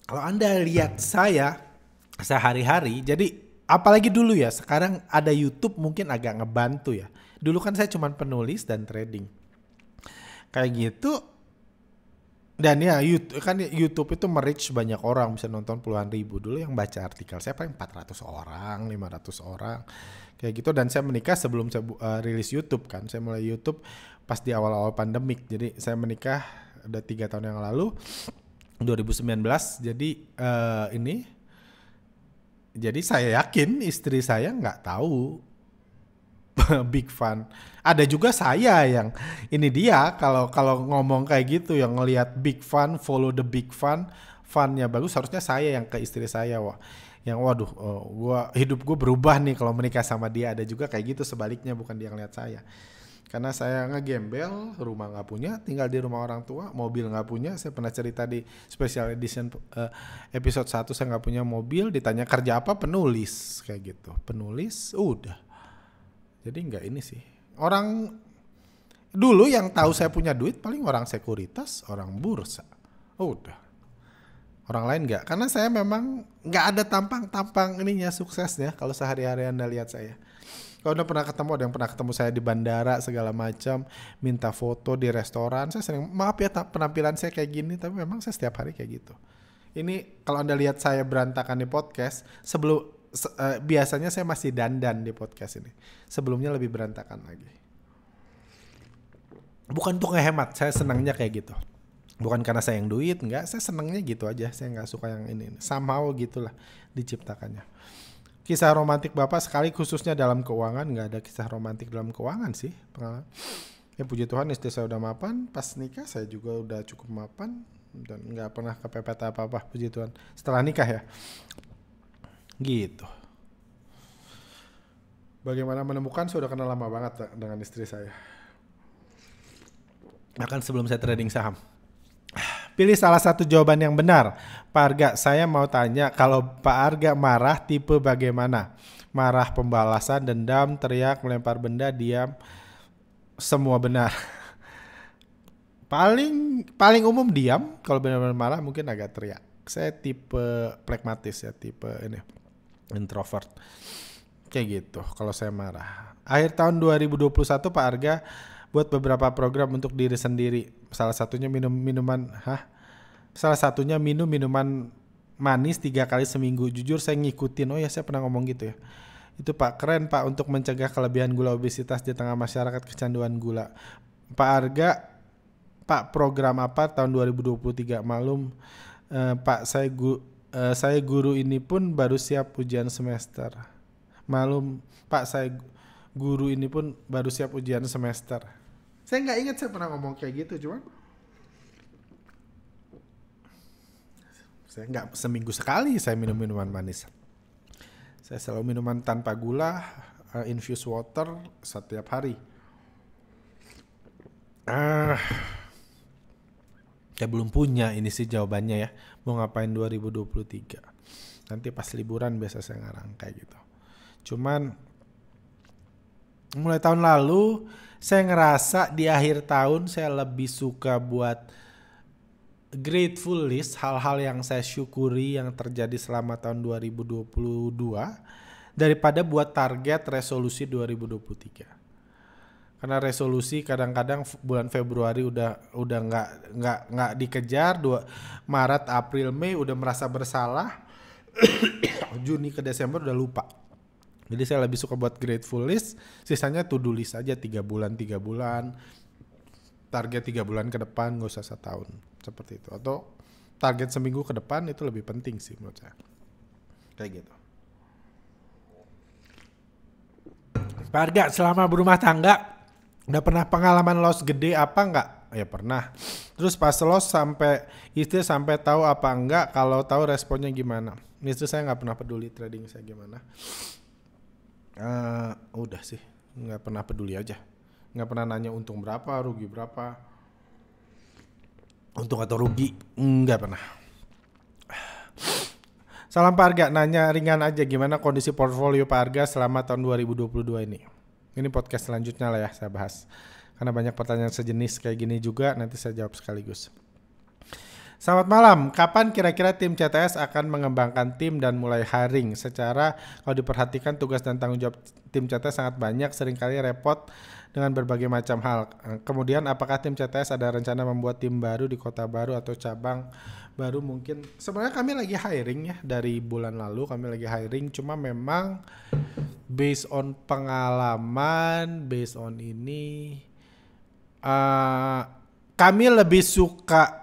kalau Anda lihat saya sehari-hari, jadi apalagi dulu ya, sekarang ada YouTube mungkin agak ngebantu ya. Dulu kan saya cuma penulis dan trading. Kayak gitu. Dan ya YouTube itu merich banyak orang, bisa nonton puluhan ribu. Dulu yang baca artikel saya paling 400 orang, 500 orang. Kayak gitu, dan saya menikah sebelum saya rilis YouTube kan. Saya mulai YouTube pas di awal-awal pandemik. Jadi saya menikah udah 3 tahun yang lalu, 2019. Jadi saya yakin istri saya nggak tahu big fun. Ada juga saya yang ini dia kalau ngomong kayak gitu, yang ngelihat big fun, follow the big fun, funnya bagus, harusnya saya yang ke istri saya yang waduh, hidup gue berubah nih kalau menikah sama dia. Ada juga kayak gitu sebaliknya, bukan dia ngelihat saya. Karena saya ngegembel, rumah nggak punya, tinggal di rumah orang tua, mobil nggak punya. Saya pernah cerita di special edition episode 1, saya nggak punya mobil, ditanya kerja apa, penulis kayak gitu. Penulis, udah. Jadi nggak ini sih. Orang dulu yang tahu saya punya duit paling orang sekuritas, orang bursa. Udah. Orang lain nggak. Karena saya memang nggak ada tampang-tampang ininya suksesnya kalau sehari-hari Anda lihat saya. Kalau udah pernah ketemu, ada yang pernah ketemu saya di bandara segala macam, minta foto di restoran. Saya sering, maaf ya penampilan saya kayak gini, tapi memang saya setiap hari kayak gitu. Ini kalau Anda lihat saya berantakan di podcast, biasanya saya masih dandan di podcast ini. Sebelumnya lebih berantakan lagi. Bukan untuk ngehemat, saya senangnya kayak gitu. Bukan karena saya yang duit, enggak, saya senangnya gitu aja. Saya nggak suka yang ini. Somehow gitulah diciptakannya. Kisah romantik Bapak sekali khususnya dalam keuangan, nggak ada kisah romantik dalam keuangan sih pengalaman. Ya puji Tuhan istri saya udah mapan, pas nikah saya juga udah cukup mapan dan nggak pernah kepepet apa-apa, puji Tuhan. Setelah nikah ya. Gitu. Bagaimana menemukan, sudah kenal lama banget dengan istri saya. Bahkan sebelum saya trading saham. Pilih salah satu jawaban yang benar. Pak Arga, saya mau tanya, kalau Pak Arga marah tipe bagaimana? Marah, pembalasan, dendam, teriak, melempar benda, diam, semua benar. Paling umum diam. Kalau benar-benar marah mungkin agak teriak. Saya tipe pragmatis ya, tipe ini introvert. Kayak gitu kalau saya marah. Akhir tahun 2021 Pak Arga buat beberapa program untuk diri sendiri. Salah satunya minum minuman manis 3 kali seminggu. Jujur saya ngikutin. Oh ya, saya pernah ngomong gitu ya. Itu Pak, keren Pak, untuk mencegah kelebihan gula obesitas di tengah masyarakat kecanduan gula. Pak Arga, Pak, program apa tahun 2023? Malum Pak, saya guru ini pun baru siap ujian semester. Malum Pak, saya guru ini pun baru siap ujian semester. Saya nggak ingat saya pernah ngomong kayak gitu, cuman saya nggak, seminggu sekali saya minum minuman manis. Saya selalu minuman tanpa gula, infused water setiap hari. Saya belum punya ini sih jawabannya ya. Mau ngapain 2023? Nanti pas liburan biasa saya ngarang kayak gitu. Cuman mulai tahun lalu saya ngerasa di akhir tahun saya lebih suka buat grateful list, hal-hal yang saya syukuri yang terjadi selama tahun 2022 daripada buat target resolusi 2023. Karena resolusi kadang-kadang bulan Februari udah nggak dikejar, Maret, April, Mei udah merasa bersalah, Juni ke Desember udah lupa. Jadi saya lebih suka buat grateful list, sisanya to do list aja 3 bulan, target 3 bulan ke depan, nggak usah setahun seperti itu. Atau target seminggu ke depan itu lebih penting sih menurut saya. Kayak gitu. Pak Arga, selama berumah tangga udah pernah pengalaman loss gede apa enggak? Ya pernah. Terus pas loss sampai istri sampai tahu apa enggak? Kalau tahu responnya gimana? Istri saya nggak pernah peduli trading saya gimana. Udah sih, nggak pernah peduli aja. Nggak pernah nanya untung berapa, rugi berapa. Untung atau rugi, nggak pernah. Salam Pak Arga, nanya ringan aja gimana kondisi portfolio Pak Arga selama tahun 2022 ini. Ini podcast selanjutnya lah ya saya bahas. Karena banyak pertanyaan sejenis kayak gini juga, nanti saya jawab sekaligus. Selamat malam, kapan kira-kira tim CTS akan mengembangkan tim dan mulai hiring? Secara kalau diperhatikan tugas dan tanggung jawab tim CTS sangat banyak, seringkali repot dengan berbagai macam hal. Kemudian apakah tim CTS ada rencana membuat tim baru di kota baru atau cabang baru mungkin? Sebenarnya kami lagi hiring ya, dari bulan lalu kami lagi hiring, cuma memang based on pengalaman, based on ini, kami lebih suka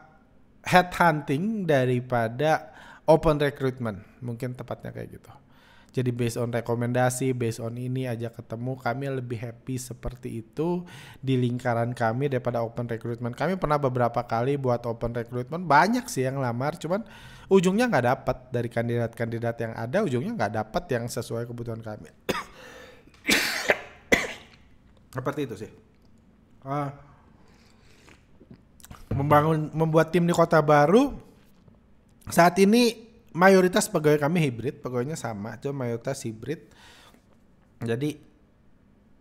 headhunting daripada open recruitment, mungkin tepatnya kayak gitu. Jadi based on rekomendasi, based on ini aja ketemu, kami lebih happy seperti itu di lingkaran kami daripada open recruitment. Kami pernah beberapa kali buat open recruitment, banyak sih yang lamar, cuman ujungnya nggak dapat dari kandidat-kandidat yang ada, ujungnya nggak dapat yang sesuai kebutuhan kami. Seperti itu sih. Membuat tim di kota baru, saat ini mayoritas pegawai kami hibrid, pegawainya sama, cuma mayoritas hibrid. Jadi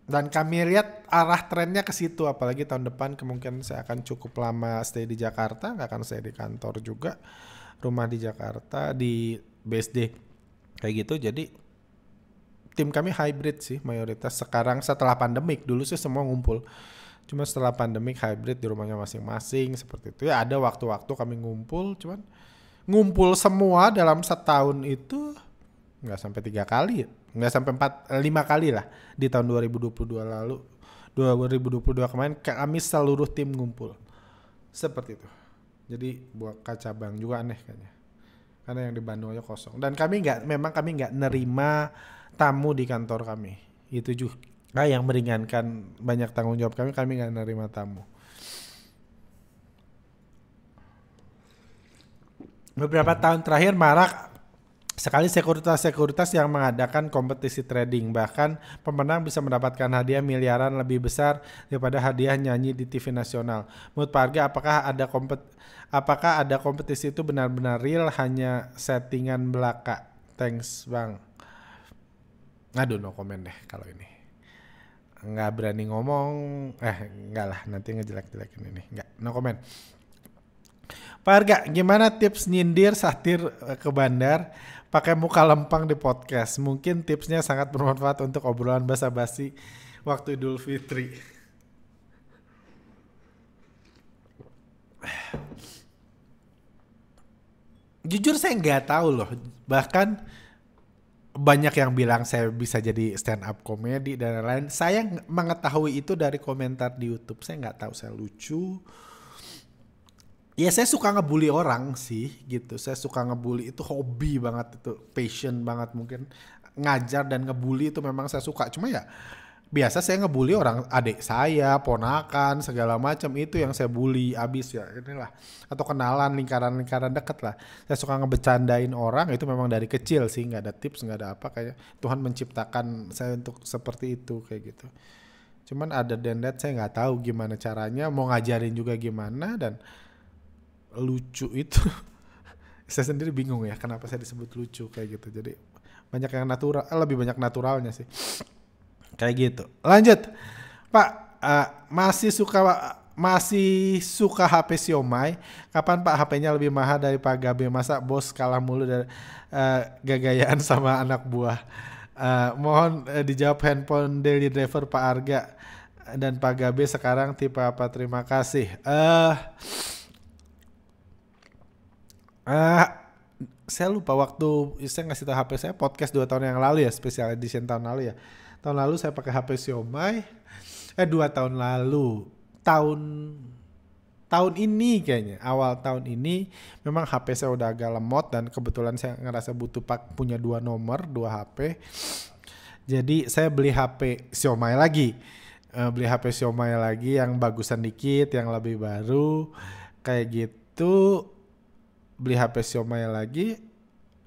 dan kami lihat arah trennya ke situ, apalagi tahun depan kemungkinan saya akan cukup lama stay di Jakarta, nggak akan stay di kantor juga, rumah di Jakarta, di BSD kayak gitu. Jadi tim kami hybrid sih mayoritas sekarang setelah pandemik. Dulu sih semua ngumpul, cuma setelah pandemik hybrid di rumahnya masing-masing seperti itu. Ya ada waktu-waktu kami ngumpul, cuman ngumpul semua dalam setahun itu nggak sampai 3 kali, nggak sampai 5 kali lah di tahun 2022 lalu. 2022 kemarin kami seluruh tim ngumpul seperti itu. Jadi buat cabang juga aneh kayaknya, karena yang di Bandung aja kosong. Dan kami nggak nerima tamu di kantor kami. Itu juga yang meringankan banyak tanggung jawab kami nggak nerima tamu. Beberapa tahun terakhir marak sekali sekuritas yang mengadakan kompetisi trading. Bahkan pemenang bisa mendapatkan hadiah miliaran lebih besar daripada hadiah nyanyi di TV nasional. Menurut Pak Arga, apakah ada kompetisi itu benar-benar real, hanya settingan belaka? Thanks Bang. Aduh, no comment deh kalau ini. Nggak berani ngomong, enggak lah, nanti ngejelek-jelekin ini. Enggak, no comment. Pak Arga, gimana tips nyindir satir ke bandar pakai muka lempang di podcast? Mungkin tipsnya sangat bermanfaat untuk obrolan basa-basi waktu Idul Fitri. Jujur saya nggak tahu loh. Bahkan banyak yang bilang saya bisa jadi stand up comedy dan lain-lain. Saya mengetahui itu dari komentar di YouTube. Saya nggak tahu saya lucu. Ya saya suka ngebully orang sih gitu. Saya suka ngebully, itu hobi banget, itu passion banget mungkin. Ngajar dan ngebully itu memang saya suka. Cuma ya Biasa saya ngebully orang adik saya, ponakan, segala macam itu yang saya bully abis ya inilah. Atau kenalan lingkaran-lingkaran dekat lah. Saya suka ngebecandain orang itu memang dari kecil sih, nggak ada tips, nggak ada apa kayak Tuhan menciptakan saya untuk seperti itu kayak gitu. Cuman ada than that saya nggak tahu gimana caranya, mau ngajarin juga gimana dan lucu itu. Saya sendiri bingung ya kenapa saya disebut lucu kayak gitu. Jadi banyak yang natural, lebih banyak naturalnya sih. Kayak gitu. Lanjut, Pak. Masih suka HP Xiaomi? Kapan Pak HP-nya lebih mahal dari Pak Gabe? Masa bos kalah mulu dari gagayaan sama anak buah? Mohon dijawab handphone daily driver Pak Arga dan Pak Gabe sekarang tipe apa? Terima kasih. Saya lupa waktu saya ngasih tahu HP saya podcast 2 tahun yang lalu ya, special edition tahun lalu ya. Tahun lalu saya pakai HP Xiaomi. 2 tahun lalu. Tahun ini kayaknya. Awal tahun ini memang HP saya udah agak lemot dan kebetulan saya ngerasa butuh punya 2 nomor, 2 HP. Jadi saya beli HP Xiaomi lagi. Beli HP Xiaomi lagi yang bagusan dikit, yang lebih baru. Kayak gitu. Beli HP Xiaomi lagi.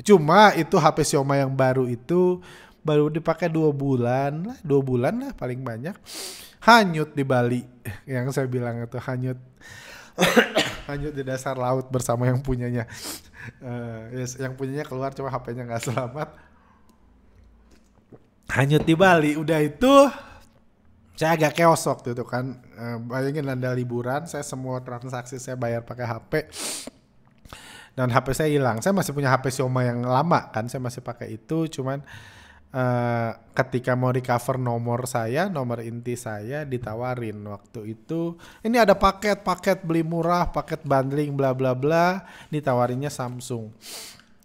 Cuma itu HP Xiaomi yang baru itu baru dipakai 2 bulan lah paling banyak. Hanyut di Bali. Yang saya bilang itu hanyut. Hanyut di dasar laut bersama yang punyanya. Yang punyanya keluar cuma HP-nya gak selamat. Hanyut di Bali. Udah itu saya agak chaos waktu itu kan. Bayangin Anda liburan, saya semua transaksi saya bayar pakai HP. Dan HP saya hilang. Saya masih punya HP Xiaomi yang lama kan, saya masih pakai itu. Cuman ketika mau recover nomor inti saya ditawarin waktu itu. Ini ada paket beli murah, paket bundling bla bla bla. Ditawarinnya Samsung.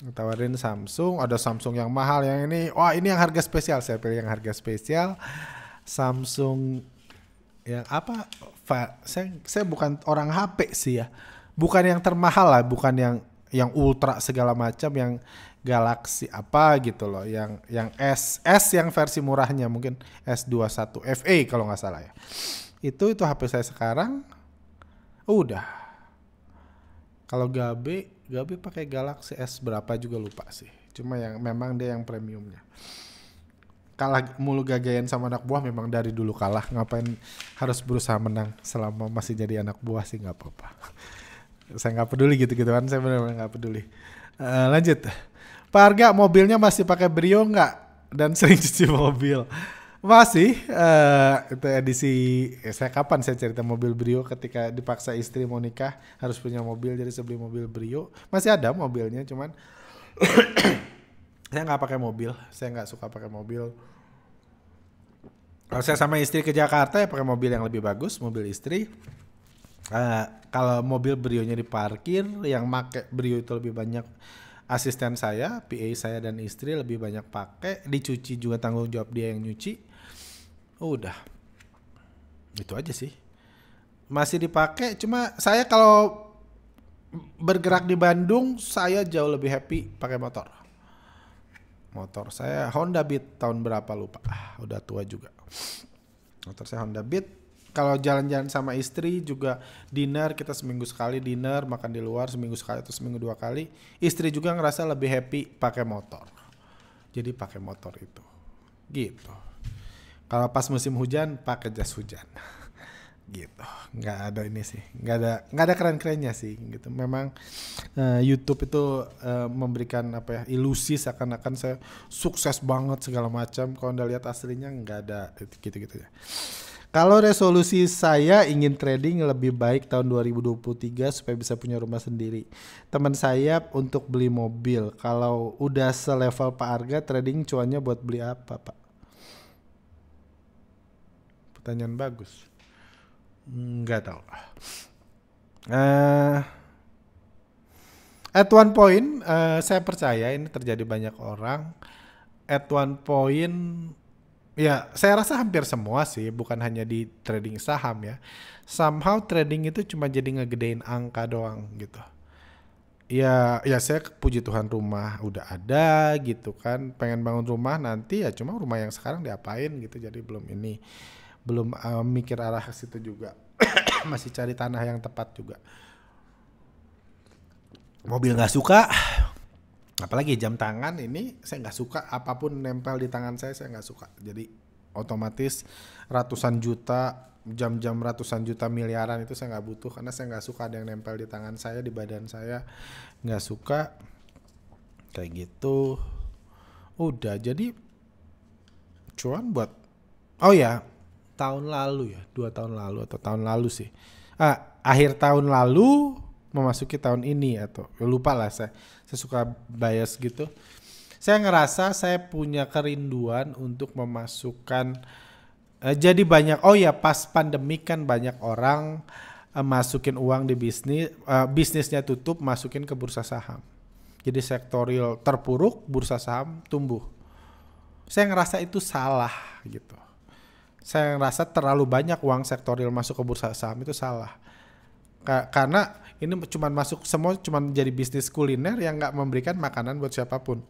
Ditawarin Samsung, ada Samsung yang mahal yang ini. Wah ini yang harga spesial, saya pilih yang harga spesial. Samsung yang apa? Saya bukan orang HP sih ya. Bukan yang termahal lah, bukan yang ultra segala macam, yang Galaxy apa gitu loh, yang S yang versi murahnya mungkin S21 FE kalau nggak salah ya. Itu HP saya sekarang udah. Kalau Gabe pakai Galaxy S berapa juga lupa sih. Cuma yang memang dia yang premiumnya. Kalah mulu gagayan sama anak buah memang dari dulu kalah. Ngapain harus berusaha menang selama masih jadi anak buah sih nggak apa-apa. Saya nggak peduli gitu kan, saya benar-benar nggak peduli. Lanjut. Pak Arga, mobilnya masih pakai Brio nggak? Dan sering cuci mobil? Masih. Itu edisi saya kapan saya cerita mobil Brio ketika dipaksa istri mau nikah harus punya mobil, jadi saya beli mobil Brio. Masih ada mobilnya, cuman saya nggak pakai mobil. Saya nggak suka pakai mobil. Kalau saya sama istri ke Jakarta ya pakai mobil yang lebih bagus, mobil istri. Kalau mobil Brio-nya diparkir, yang make Brio itu lebih banyak asisten saya, PA saya dan istri lebih banyak pakai, dicuci juga tanggung jawab dia yang nyuci. Udah. Itu aja sih. Masih dipakai, cuma saya kalau bergerak di Bandung, saya jauh lebih happy pakai motor. Motor saya Honda Beat tahun berapa lupa. Udah tua juga. Motor saya Honda Beat. Kalau jalan-jalan sama istri juga dinner, kita seminggu sekali dinner, makan di luar seminggu sekali atau seminggu 2 kali. Istri juga ngerasa lebih happy pakai motor. Jadi pakai motor itu. Gitu. Kalau pas musim hujan pakai jas hujan. Gitu. Nggak ada ini sih. Nggak ada keren-kerennya sih gitu. Memang YouTube itu memberikan apa ya, ilusi seakan-akan saya sukses banget segala macam. Kalau Anda lihat aslinya nggak ada gitu-gitu ya. Kalau resolusi saya ingin trading lebih baik tahun 2023 supaya bisa punya rumah sendiri. Teman saya untuk beli mobil. Kalau udah selevel Pak Arga, trading cuannya buat beli apa, Pak? Pertanyaan bagus. Nggak tahu. At one point, saya percaya ini terjadi banyak orang. At one point, ya, saya rasa hampir semua sih, bukan hanya di trading saham ya. Somehow trading itu cuma jadi ngegedein angka doang gitu. Ya saya puji Tuhan rumah udah ada gitu kan. Pengen bangun rumah nanti ya, cuma rumah yang sekarang diapain gitu. Jadi belum mikir arah ke situ juga. Masih cari tanah yang tepat juga. Mobil nggak suka, apalagi jam tangan ini saya nggak suka, apapun nempel di tangan saya nggak suka. Jadi otomatis ratusan juta, jam-jam ratusan juta miliaran itu saya nggak butuh, karena saya nggak suka ada yang nempel di tangan saya, di badan saya, nggak suka kayak gitu. Udah, jadi cuan buat, oh ya, tahun lalu ya, 2 tahun lalu atau tahun lalu sih, akhir tahun lalu memasuki tahun ini, atau lupa lah, saya suka bias gitu. Saya ngerasa saya punya kerinduan untuk memasukkan, jadi banyak, oh ya, pas pandemi kan banyak orang masukin uang di bisnis, bisnisnya tutup, masukin ke bursa saham. Jadi sektorial terpuruk, bursa saham tumbuh. Saya ngerasa itu salah gitu. Saya ngerasa terlalu banyak uang sektorial masuk ke bursa saham itu salah. Karena ini cuma masuk, semua cuma jadi bisnis kuliner yang nggak memberikan makanan buat siapapun.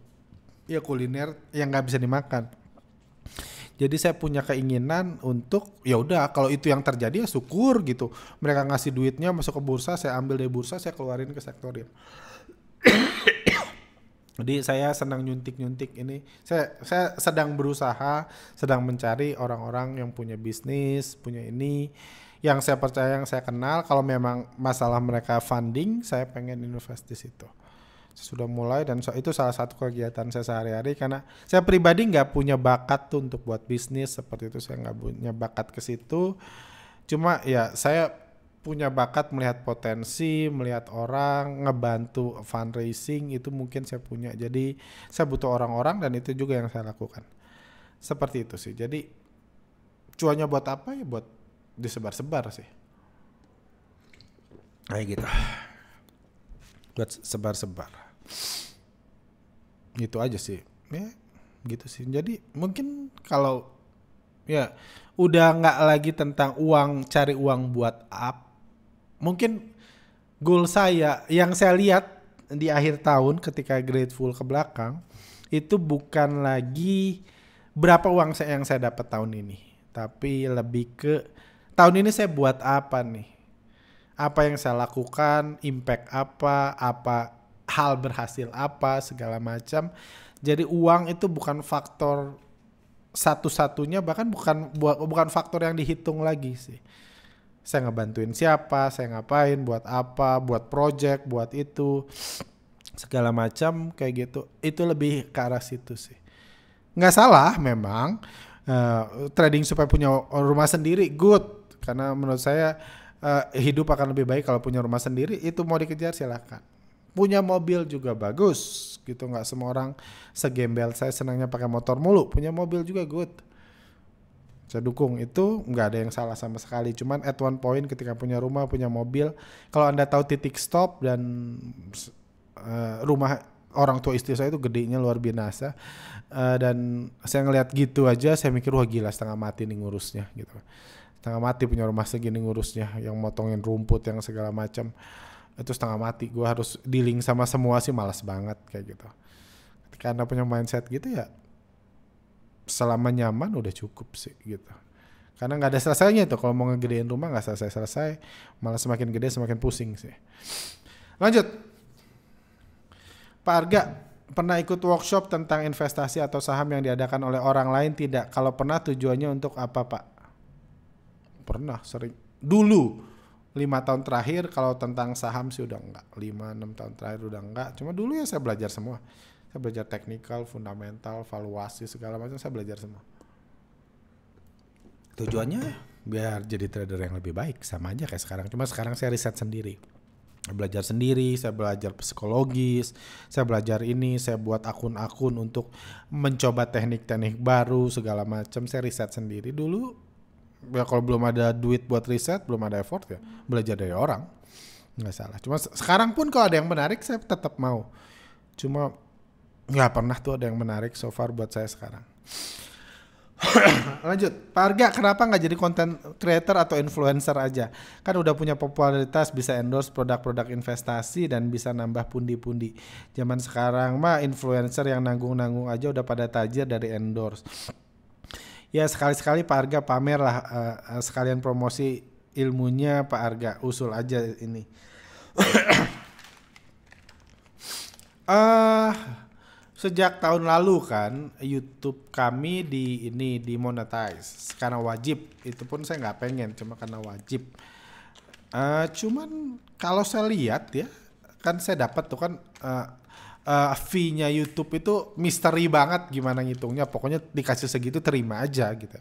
Ya kuliner yang nggak bisa dimakan. Jadi saya punya keinginan untuk, ya udah kalau itu yang terjadi ya syukur gitu. Mereka ngasih duitnya masuk ke bursa, saya ambil dari bursa, saya keluarin ke sektorial. Jadi saya senang nyuntik-nyuntik ini. Saya sedang berusaha, sedang mencari orang-orang yang punya bisnis, punya ini, yang saya percaya, yang saya kenal. Kalau memang masalah mereka funding, saya pengen invest di situ. Saya sudah mulai, dan itu salah satu kegiatan saya sehari-hari, karena saya pribadi nggak punya bakat tuh untuk buat bisnis seperti itu. Saya nggak punya bakat ke situ. Cuma ya saya punya bakat melihat potensi, melihat orang, ngebantu fundraising, itu mungkin saya punya. Jadi saya butuh orang-orang, dan itu juga yang saya lakukan. Seperti itu sih. Jadi cuannya buat apa ya? Buat disebar-sebar sih. Kayak gitu. Buat sebar-sebar. Gitu aja sih. Ya gitu sih. Jadi mungkin kalau ya udah nggak lagi tentang uang, cari uang buat apa. Mungkin goal saya yang saya lihat di akhir tahun ketika grateful ke belakang, itu bukan lagi berapa uang yang saya dapat tahun ini, tapi lebih ke tahun ini saya buat apa nih, apa yang saya lakukan, impact apa hal berhasil apa, segala macam. Jadi uang itu bukan faktor satu-satunya, bahkan bukan faktor yang dihitung lagi sih. Saya ngebantuin siapa, saya ngapain, buat apa, buat project, buat itu, segala macam kayak gitu. Itu lebih ke arah situ sih. Nggak salah memang, trading supaya punya rumah sendiri good, karena menurut saya hidup akan lebih baik kalau punya rumah sendiri. Itu mau dikejar silakan. Punya mobil juga bagus gitu, nggak semua orang segembel saya senangnya pakai motor mulu. Punya mobil juga good, saya dukung, itu nggak ada yang salah sama sekali. Cuman at one point ketika punya rumah, punya mobil, kalau Anda tahu titik stop, dan rumah orang tua istri saya itu gedenya luar biasa, dan saya ngelihat gitu aja saya mikir, wah gila, setengah mati nih ngurusnya gitu. Setengah mati punya rumah segini ngurusnya, yang motongin rumput yang segala macam itu setengah mati. Gue harus dealing sama semua sih, malas banget kayak gitu. Ketika Anda punya mindset gitu ya, selama nyaman udah cukup sih gitu. Karena nggak ada selesainya tuh kalau mau ngegedein rumah, nggak selesai, malah semakin gede semakin pusing sih. Lanjut, Pak Arga, pernah ikut workshop tentang investasi atau saham yang diadakan oleh orang lain tidak? Kalau pernah, tujuannya untuk apa Pak? Pernah, sering. Dulu 5 tahun terakhir kalau tentang saham sih udah enggak. 5-6 tahun terakhir udah enggak. Cuma dulu ya saya belajar semua. Saya belajar teknikal, fundamental, valuasi, segala macam saya belajar semua. Tujuannya biar jadi trader yang lebih baik, sama aja kayak sekarang. Cuma sekarang saya riset sendiri. Belajar sendiri, saya belajar psikologis, saya belajar ini, saya buat akun-akun untuk mencoba teknik-teknik baru, segala macam. Saya riset sendiri. Dulu ya kalau belum ada duit buat riset, belum ada effort ya belajar dari orang. Nggak salah. Cuma sekarang pun kalau ada yang menarik saya tetap mau. Cuma nggak pernah tuh ada yang menarik so far buat saya sekarang. Lanjut, Pak Arga, kenapa nggak jadi content creator atau influencer aja? Kan udah punya popularitas, bisa endorse produk-produk investasi dan bisa nambah pundi-pundi. Zaman sekarang mah influencer yang nanggung-nanggung aja udah pada tajir dari endorse. Ya sekali-sekali Pak Arga pamer lah, sekalian promosi ilmunya Pak Arga, usul aja ini. eh Sejak tahun lalu kan YouTube kami di monetize karena wajib. Itu pun saya nggak pengen, cuma karena wajib. Cuman kalau saya lihat ya, kan saya dapat tuh kan fee-nya YouTube itu misteri banget gimana ngitungnya. Pokoknya dikasih segitu terima aja gitu.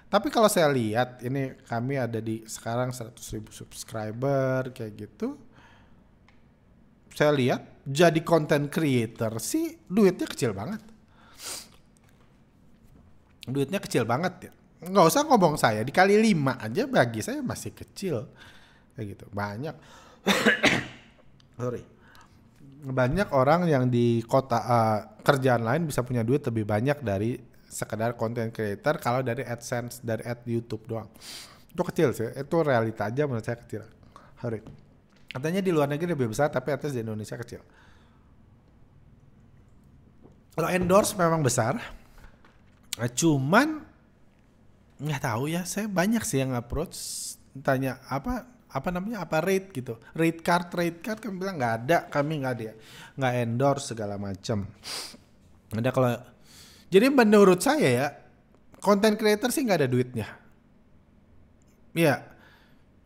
Tapi kalau saya lihat ini kami ada di sekarang 100.000 subscriber kayak gitu. Saya lihat jadi content creator sih duitnya kecil banget. Duitnya kecil banget ya. Nggak usah ngomong saya, dikali 5 aja bagi saya masih kecil. Kayak gitu. Banyak. Sorry. Banyak orang yang di kota kerjaan lain bisa punya duit lebih banyak dari sekedar content creator kalau dari AdSense, dari ad YouTube doang. Itu kecil sih, itu realita aja menurut saya kecil. Sorry. Katanya di luar negeri lebih besar tapi atas di Indonesia kecil. Kalau endorse memang besar, cuman nggak tahu ya. Saya banyak sih yang approach tanya apa namanya apa rate gitu, rate card kami bilang nggak ada, kami nggak endorse segala macam. Ada kalau jadi menurut saya ya content creator sih nggak ada duitnya, ya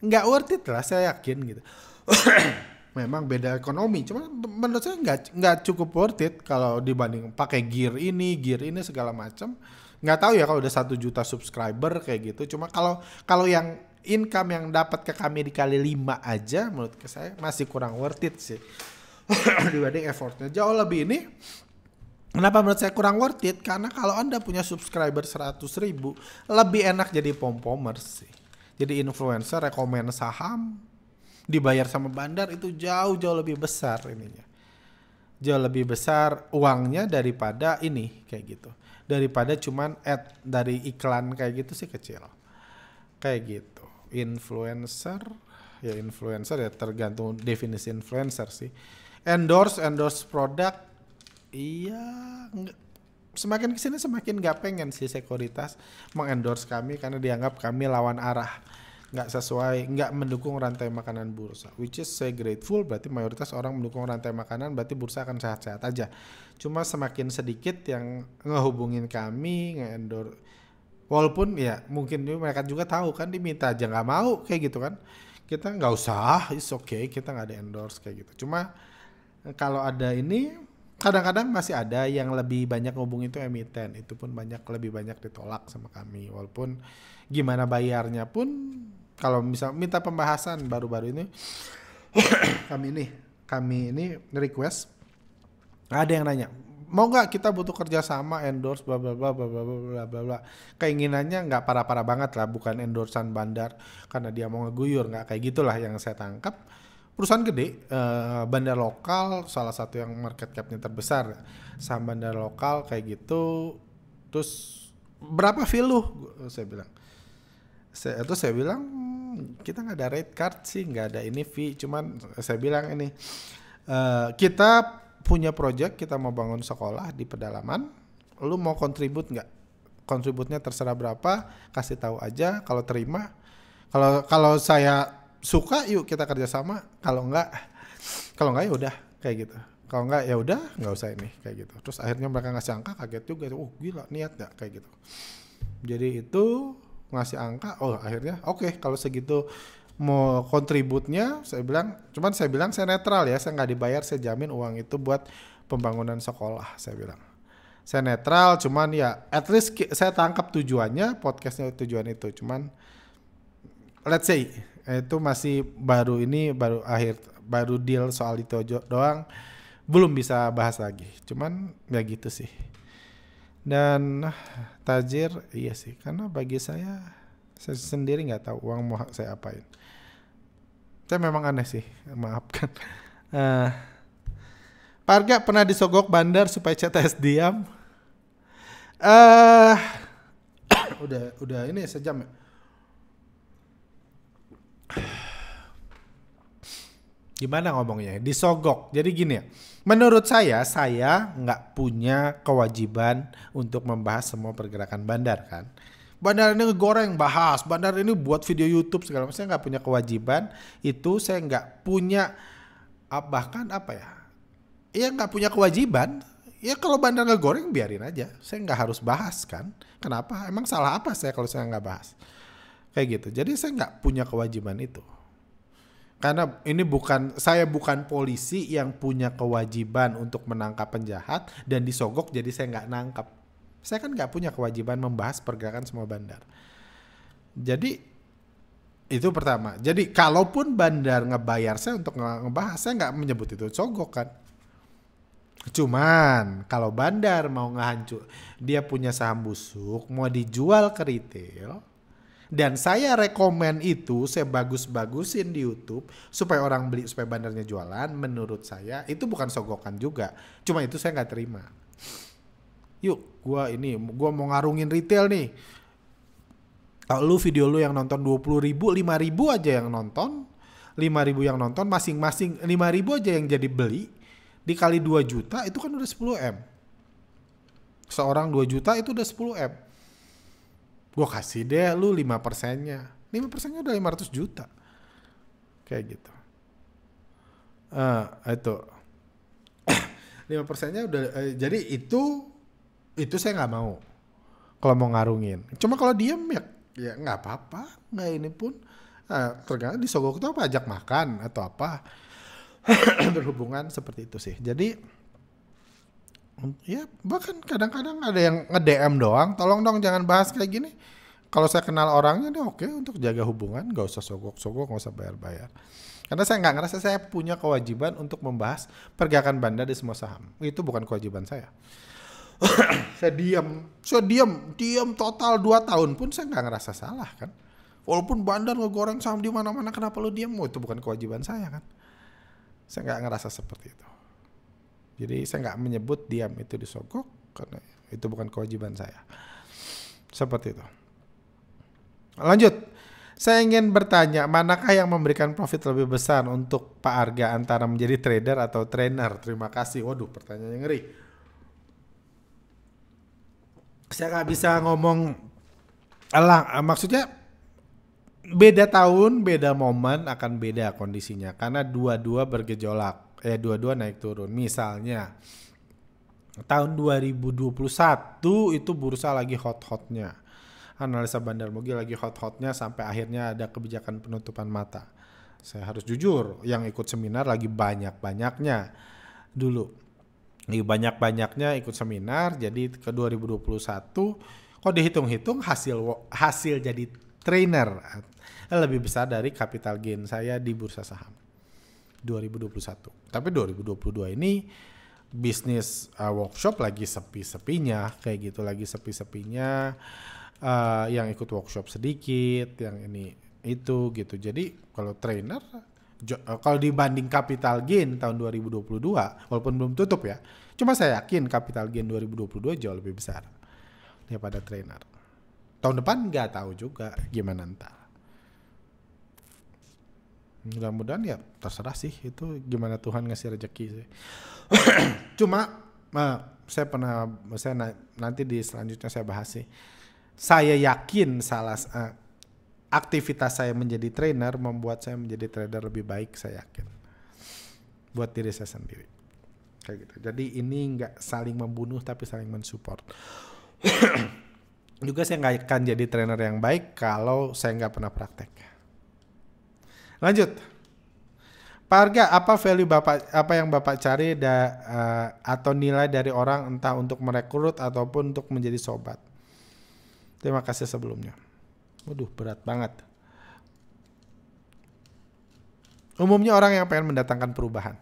nggak worth it lah saya yakin gitu. Memang beda ekonomi, cuma menurut saya nggak cukup worth it kalau dibanding pakai gear ini segala macam. Nggak tahu ya kalau udah 1 juta subscriber kayak gitu. Cuma kalau yang income yang dapat ke kami dikali 5 aja, menurut saya masih kurang worth it sih. Dibanding effortnya jauh lebih ini. Kenapa menurut saya kurang worth it? Karena kalau Anda punya subscriber 100.000, lebih enak jadi pom-pomers sih. Jadi influencer, rekomen saham, dibayar sama bandar itu jauh lebih besar ininya. Jauh lebih besar uangnya daripada ini kayak gitu. Daripada cuman ad dari iklan kayak gitu sih kecil. Kayak gitu. Influencer ya tergantung definisi influencer sih. Endorse produk iya semakin kesini semakin gak pengen sih sekuritas mengendorse kami karena dianggap kami lawan arah, nggak sesuai, nggak mendukung rantai makanan bursa. Which is saya grateful, berarti mayoritas orang mendukung rantai makanan, berarti bursa akan sehat-sehat aja. Cuma semakin sedikit yang ngehubungin kami, nge-endorse. Walaupun ya mungkin mereka juga tahu kan diminta aja nggak mau kayak gitu kan. Kita nggak usah, it's okay, kita nggak ada endorse kayak gitu. Cuma kalau ada ini kadang-kadang masih ada yang lebih banyak ngubungin itu emiten, itu pun lebih banyak ditolak sama kami. Walaupun gimana bayarnya pun kalau misal minta pembahasan baru-baru ini kami ini request, ada yang nanya mau nggak kita butuh kerjasama endorse bla bla bla bla bla bla bla bla. Keinginannya nggak parah-parah banget lah, bukan endorsean bandar karena dia mau ngeguyur, nggak kayak gitulah yang saya tangkap. Perusahaan gede, bandar lokal, salah satu yang market capnya terbesar, saham bandar lokal kayak gitu. Terus berapa fee lu? Saya bilang. Saya bilang kita nggak ada rate card sih, nggak ada ini fee. Cuman saya bilang ini kita punya project, kita mau bangun sekolah di pedalaman. Lu mau kontribut nggak? Kontributnya terserah berapa, kasih tahu aja. Kalau terima, kalau saya suka yuk kita kerjasama. Kalau enggak ya udah kayak gitu. Kalau enggak ya udah nggak usah ini kayak gitu. Terus akhirnya mereka ngasih angka, kaget juga. Oh gila niat nggak kayak gitu. Jadi itu ngasih angka. Oh akhirnya oke, kalau segitu mau kontributnya saya bilang saya netral ya, saya nggak dibayar, saya jamin uang itu buat pembangunan sekolah. Saya bilang saya netral, cuman ya at least saya tangkap tujuannya, podcastnya tujuan itu. Cuman let's say itu masih baru deal soal itu doang, belum bisa bahas lagi. Cuman ya gitu sih. Dan tajir iya sih, karena bagi saya sendiri nggak tahu uang mau saya apain. Saya memang aneh sih, maafkan. Pak Arga pernah disogok bandar supaya CTS diam? Udah ini sejam ya. Gimana ngomongnya? Disogok. Jadi gini ya. Menurut saya nggak punya kewajiban untuk membahas semua pergerakan bandar kan. Bandar ini ngegoreng bahas, bandar ini buat video YouTube segala macam. Saya nggak punya kewajiban itu, saya nggak punya bahkan apa ya? Ya nggak punya kewajiban. Ya kalau bandar ngegoreng biarin aja. Saya nggak harus bahas kan. Kenapa? Emang salah apa saya kalau saya nggak bahas? Kayak gitu. Jadi saya nggak punya kewajiban itu. Karena ini saya bukan polisi yang punya kewajiban untuk menangkap penjahat dan disogok jadi saya nggak nangkap. Saya kan nggak punya kewajiban membahas pergerakan semua bandar. Jadi itu pertama. Jadi kalaupun bandar ngebayar saya untuk ngebahas, saya nggak menyebut itu sogok kan. Cuman kalau bandar mau ngehancur, dia punya saham busuk, mau dijual ke retail, dan saya rekomen itu, saya bagus-bagusin di YouTube supaya orang beli, supaya bandarnya jualan. Menurut saya itu bukan sogokan juga. Cuma itu saya nggak terima. Yuk, gua mau ngarungin retail nih. Kalau video lu yang nonton 20.000, 5.000 aja yang nonton, 5.000 yang nonton, masing-masing 5.000 aja yang jadi beli, dikali 2 juta itu kan udah 10M. Seorang 2 juta itu udah 10M. Gue kasih deh lu 5%-nya. 5%-nya udah 500 juta. Kayak gitu. Itu. 5%-nya udah, jadi itu saya nggak mau. Kalau mau ngarungin. Cuma kalau diem ya nggak apa-apa. Nggak ini pun. Tergantung disogok itu apa, ajak makan atau apa. Berhubungan seperti itu sih. Jadi ya bahkan kadang-kadang ada yang nge-DM doang, tolong dong jangan bahas kayak gini. Kalau saya kenal orangnya deh oke, untuk jaga hubungan gak usah sogok-sogok, gak usah bayar-bayar. Karena saya gak ngerasa saya punya kewajiban untuk membahas pergerakan bandar di semua saham. Itu bukan kewajiban saya. Saya diam total 2 tahun pun saya gak ngerasa salah kan. Walaupun bandar ngegoreng saham di mana-mana, kenapa lu diam? Itu bukan kewajiban saya kan. Saya gak ngerasa seperti itu. Jadi saya nggak menyebut diam itu disogok karena itu bukan kewajiban saya. Seperti itu. Lanjut. Saya ingin bertanya, manakah yang memberikan profit lebih besar untuk Pak Arga antara menjadi trader atau trainer? Terima kasih. Waduh, pertanyaannya ngeri. Saya nggak bisa ngomong. Maksudnya beda tahun, beda momen akan beda kondisinya karena dua-dua bergejolak. Dua-dua naik turun. Misalnya tahun 2021 itu bursa lagi hot-hotnya. Analisa Bandar Mugi lagi hot-hotnya sampai akhirnya ada kebijakan penutupan mata. Saya harus jujur, yang ikut seminar lagi banyak-banyaknya dulu. Lagi banyak-banyaknya ikut seminar, jadi ke 2021 kok dihitung-hitung hasil jadi trainer lebih besar dari capital gain saya di bursa saham. 2021. Tapi 2022 ini bisnis workshop lagi sepi-sepinya kayak gitu, lagi sepi-sepinya, yang ikut workshop sedikit, yang ini itu gitu. Jadi kalau trainer kalau dibanding capital gain tahun 2022 walaupun belum tutup ya, cuma saya yakin capital gain 2022 jauh lebih besar daripada trainer. Tahun depan nggak tahu juga gimana ntar. Mudah-mudahan ya terserah sih, itu gimana Tuhan ngasih rezeki sih. Cuma saya nanti di selanjutnya saya bahas sih. Saya yakin aktivitas saya menjadi trainer membuat saya menjadi trader lebih baik, saya yakin. Buat diri saya sendiri. Kayak gitu. Jadi ini nggak saling membunuh tapi saling mensupport. Juga saya nggak akan jadi trainer yang baik kalau saya nggak pernah praktek. Lanjut, Pak Arga, apa value apa yang Bapak cari atau nilai dari orang entah untuk merekrut ataupun untuk menjadi sobat? Terima kasih sebelumnya. Waduh, berat banget. Umumnya orang yang pengen mendatangkan perubahan,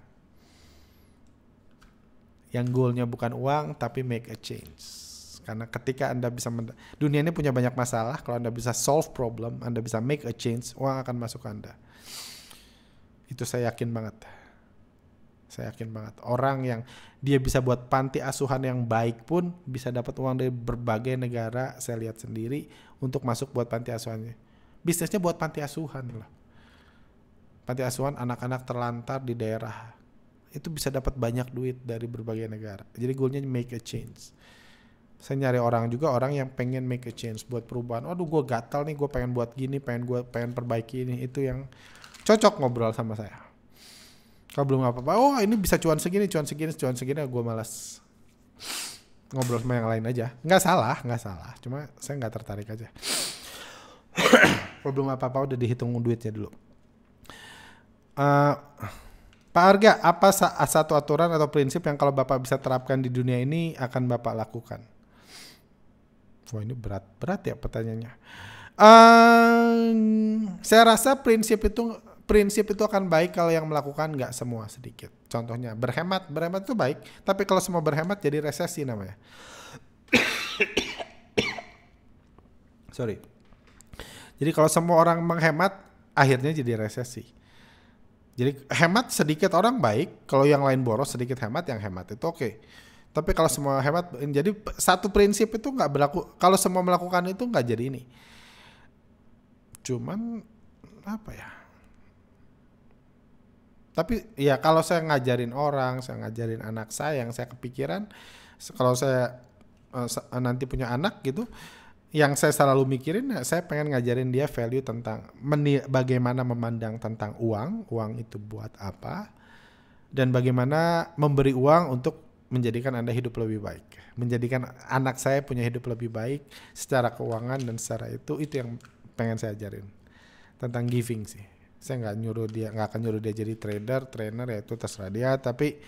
yang goalnya bukan uang tapi make a change. Karena ketika Anda bisa dunia ini punya banyak masalah, kalau Anda bisa solve problem, Anda bisa make a change, uang akan masuk ke Anda. Itu saya yakin banget. Saya yakin banget. Orang yang dia bisa buat panti asuhan yang baik pun bisa dapat uang dari berbagai negara. Saya lihat sendiri untuk masuk buat panti asuhannya. Bisnisnya buat panti asuhan loh. Panti asuhan anak-anak terlantar di daerah. Itu bisa dapat banyak duit dari berbagai negara. Jadi goalnya make a change. Saya nyari orang juga, orang yang pengen make a change buat perubahan. Aduh gue gatal nih, gue pengen buat gini, pengen perbaiki ini. Itu yang cocok ngobrol sama saya. Kalau belum apa-apa, oh ini bisa cuan segini, gue malas ngobrol sama yang lain aja. Nggak salah. Cuma saya nggak tertarik aja. Kalau belum apa-apa udah dihitung duitnya dulu. Pak Arga, apa satu aturan atau prinsip yang kalau Bapak bisa terapkan di dunia ini akan Bapak lakukan? Wah ini berat ya pertanyaannya. Saya rasa prinsip itu akan baik kalau yang melakukan nggak semua, sedikit. Contohnya berhemat itu baik, tapi kalau semua berhemat jadi resesi namanya. Sorry. Jadi kalau semua orang menghemat, akhirnya jadi resesi. Jadi hemat sedikit orang baik, kalau yang lain boros sedikit hemat, yang hemat itu oke. Tapi kalau semua hemat, jadi satu prinsip itu nggak berlaku. Kalau semua melakukan itu nggak jadi ini. Cuman apa ya? Tapi ya kalau saya ngajarin orang, saya ngajarin anak saya yang saya kepikiran, kalau saya nanti punya anak gitu, yang saya selalu mikirin, saya pengen ngajarin dia value tentang bagaimana memandang tentang uang itu buat apa, dan bagaimana memberi uang untuk menjadikan Anda hidup lebih baik, menjadikan anak saya punya hidup lebih baik secara keuangan dan secara itu yang pengen saya ajarin tentang giving sih. Saya nggak akan nyuruh dia jadi trainer ya itu terserah dia, tapi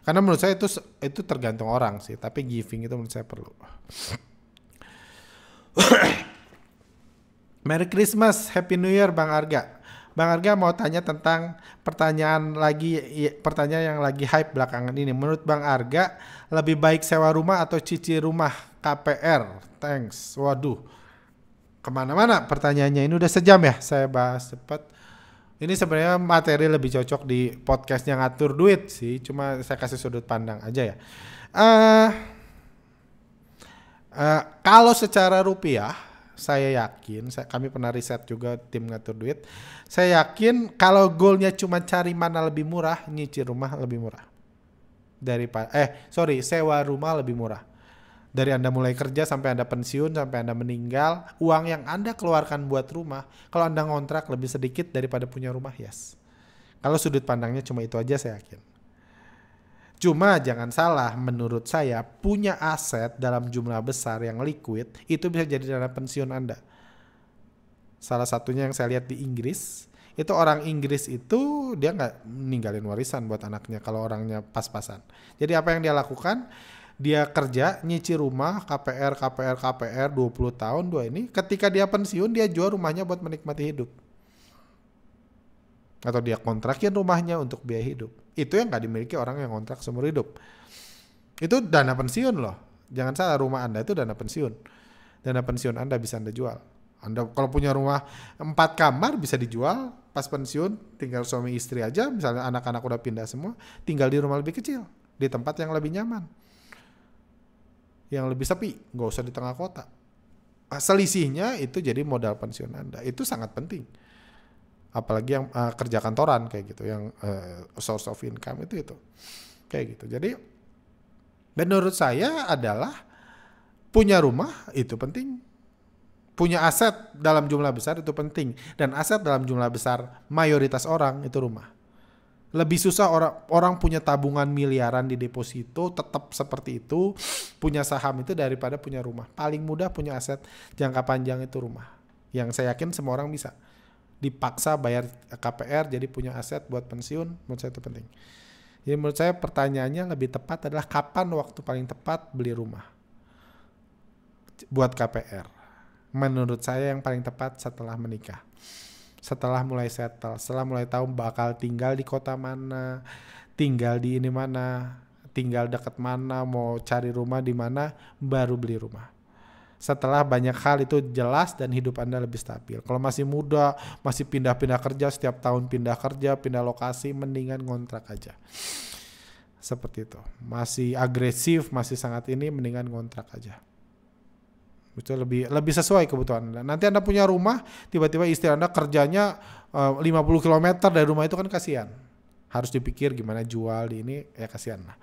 karena menurut saya itu tergantung orang sih, tapi giving itu menurut saya perlu. Merry Christmas, Happy New Year Bang Arga. Bang Arga mau tanya tentang pertanyaan yang lagi hype belakangan ini. Menurut Bang Arga, lebih baik sewa rumah atau cicil rumah KPR? Thanks. Waduh, kemana-mana pertanyaannya. Ini udah sejam ya, saya bahas cepat. Ini sebenarnya materi lebih cocok di podcastnya ngatur duit sih. Cuma saya kasih sudut pandang aja ya. Kalau secara rupiah, saya yakin, kami pernah riset juga tim ngatur duit. Saya yakin kalau goalnya cuma cari mana lebih murah, nyicil rumah lebih murah. Sewa rumah lebih murah. Dari Anda mulai kerja sampai Anda pensiun, sampai Anda meninggal, uang yang Anda keluarkan buat rumah, kalau Anda ngontrak lebih sedikit daripada punya rumah, yes. Kalau sudut pandangnya cuma itu aja, saya yakin. Cuma jangan salah, menurut saya punya aset dalam jumlah besar yang liquid itu bisa jadi dana pensiun Anda. Salah satunya yang saya lihat di Inggris, itu orang Inggris itu dia nggak ninggalin warisan buat anaknya kalau orangnya pas-pasan. Jadi apa yang dia lakukan? Dia kerja, nyicil rumah, KPR 20 tahun, ketika dia pensiun dia jual rumahnya buat menikmati hidup. Atau dia kontrakin rumahnya untuk biaya hidup. Itu yang gak dimiliki orang yang kontrak seumur hidup. Itu dana pensiun loh. Jangan salah, rumah Anda itu dana pensiun. Dana pensiun Anda bisa Anda jual. Anda kalau punya rumah 4 kamar bisa dijual pas pensiun, tinggal suami istri aja, misalnya anak-anak udah pindah semua, tinggal di rumah lebih kecil, di tempat yang lebih nyaman, yang lebih sepi, gak usah di tengah kota. Selisihnya itu jadi modal pensiun Anda. Itu sangat penting. Apalagi yang kerja kantoran kayak gitu, yang source of income itu kayak gitu. Jadi menurut saya adalah punya rumah itu penting, punya aset dalam jumlah besar itu penting, dan aset dalam jumlah besar mayoritas orang itu rumah. Lebih susah orang punya tabungan miliaran di deposito, tetap seperti itu, punya saham itu daripada punya rumah. Paling mudah punya aset jangka panjang itu rumah, yang saya yakin semua orang bisa. Dipaksa bayar KPR jadi punya aset buat pensiun, menurut saya itu penting. Jadi menurut saya pertanyaannya lebih tepat adalah kapan waktu paling tepat beli rumah buat KPR. Menurut saya yang paling tepat setelah menikah, setelah mulai settle, setelah mulai tahu bakal tinggal di kota mana, tinggal di ini mana, tinggal dekat mana, mau cari rumah di mana, baru beli rumah. Setelah banyak hal itu jelas dan hidup Anda lebih stabil. Kalau masih muda, masih pindah-pindah kerja, setiap tahun pindah kerja, pindah lokasi, mendingan ngontrak aja. Seperti itu. Masih agresif, masih sangat ini, mendingan ngontrak aja. Itu lebih sesuai kebutuhan Anda. Nanti Anda punya rumah, tiba-tiba istri Anda kerjanya 50 km dari rumah, itu kan kasihan. Harus dipikir gimana jual di ini, ya kasihan lah.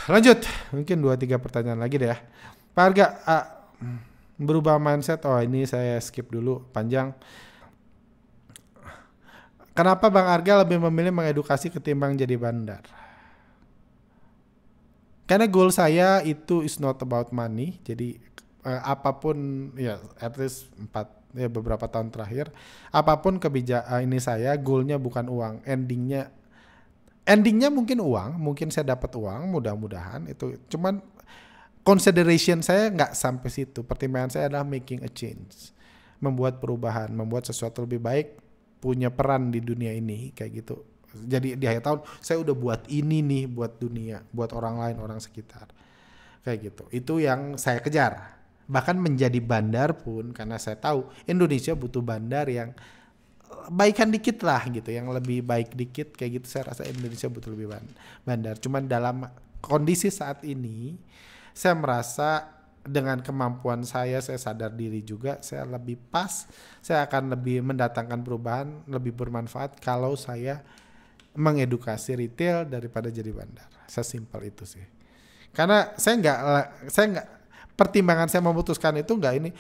Lanjut, mungkin 2-3 pertanyaan lagi deh ya. Pak Arga, berubah mindset. Oh, ini saya skip dulu, panjang. Kenapa Bang Arga lebih memilih mengedukasi ketimbang jadi bandar? Karena goal saya itu is not about money. Jadi apapun ya, at least beberapa tahun terakhir, apapun kebijakan ini saya, goalnya bukan uang. Endingnya mungkin uang, mungkin saya dapat uang, mudah-mudahan itu. Cuman consideration saya nggak sampai situ. Pertimbangan saya adalah making a change, membuat perubahan, membuat sesuatu lebih baik, punya peran di dunia ini kayak gitu. Jadi di akhir tahun saya udah buat ini nih buat dunia, buat orang lain, orang sekitar. Kayak gitu. Itu yang saya kejar. Bahkan menjadi bandar pun karena saya tahu Indonesia butuh bandar yang baikan dikit lah gitu, yang lebih baik dikit kayak gitu. Saya rasa Indonesia butuh lebih bandar. Cuman dalam kondisi saat ini saya merasa dengan kemampuan saya sadar diri juga, saya lebih pas, saya akan lebih mendatangkan perubahan, lebih bermanfaat kalau saya mengedukasi retail daripada jadi bandar. Sesimpel itu sih. Karena saya nggak pertimbangan saya memutuskan itu nggak ini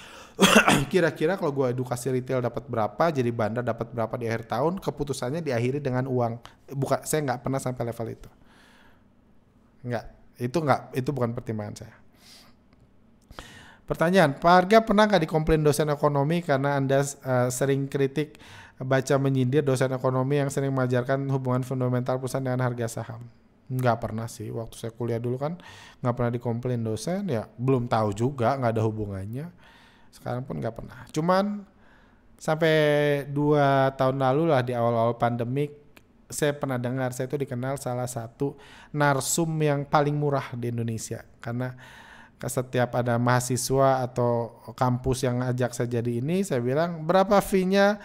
kira-kira kalau gue edukasi retail dapat berapa, jadi bandar dapat berapa di akhir tahun, keputusannya diakhiri dengan uang. Saya nggak pernah sampai level itu. Itu bukan pertimbangan saya. Pertanyaan, Pak Arga pernah nggak dikomplain dosen ekonomi karena Anda sering kritik baca menyindir dosen ekonomi yang sering mengajarkan hubungan fundamental perusahaan dengan harga saham? Nggak pernah sih, waktu saya kuliah dulu kan nggak pernah dikomplain dosen, ya belum tahu juga, nggak ada hubungannya. Sekarang pun nggak pernah. Cuman sampai 2 tahun lalu lah di awal-awal pandemik, saya pernah dengar, saya itu dikenal salah satu narsum yang paling murah di Indonesia. Karena setiap ada mahasiswa atau kampus yang ajak saya jadi ini, saya bilang berapa fee-nya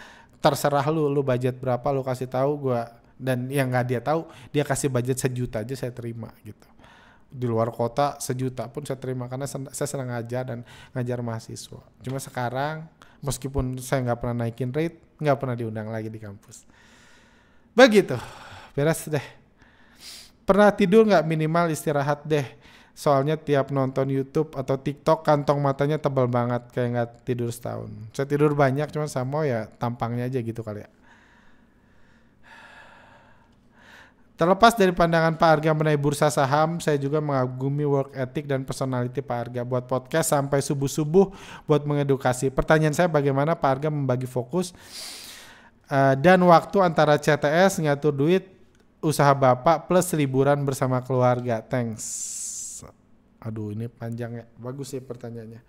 terserah lu budget berapa, lu kasih tahu gua. Dan yang nggak dia tahu, dia kasih budget 1 juta aja saya terima gitu. Di luar kota 1 juta pun saya terima karena saya senang ngajar dan ngajar mahasiswa. Cuma sekarang meskipun saya nggak pernah naikin rate, nggak pernah diundang lagi di kampus. Begitu, beres deh. Pernah tidur nggak? Minimal istirahat deh. Soalnya tiap nonton YouTube atau TikTok kantong matanya tebal banget, kayak nggak tidur setahun. Saya tidur banyak, cuma sama ya tampangnya aja gitu kali ya. Terlepas dari pandangan Pak Arga mengenai bursa saham, saya juga mengagumi work ethic dan personality Pak Arga. Buat podcast sampai subuh-subuh buat mengedukasi. Pertanyaan saya, bagaimana Pak Arga membagi fokus dan waktu antara CTS, ngatur duit, usaha Bapak plus liburan bersama keluarga? Thanks. Aduh, ini panjang ya. Bagus sih pertanyaannya.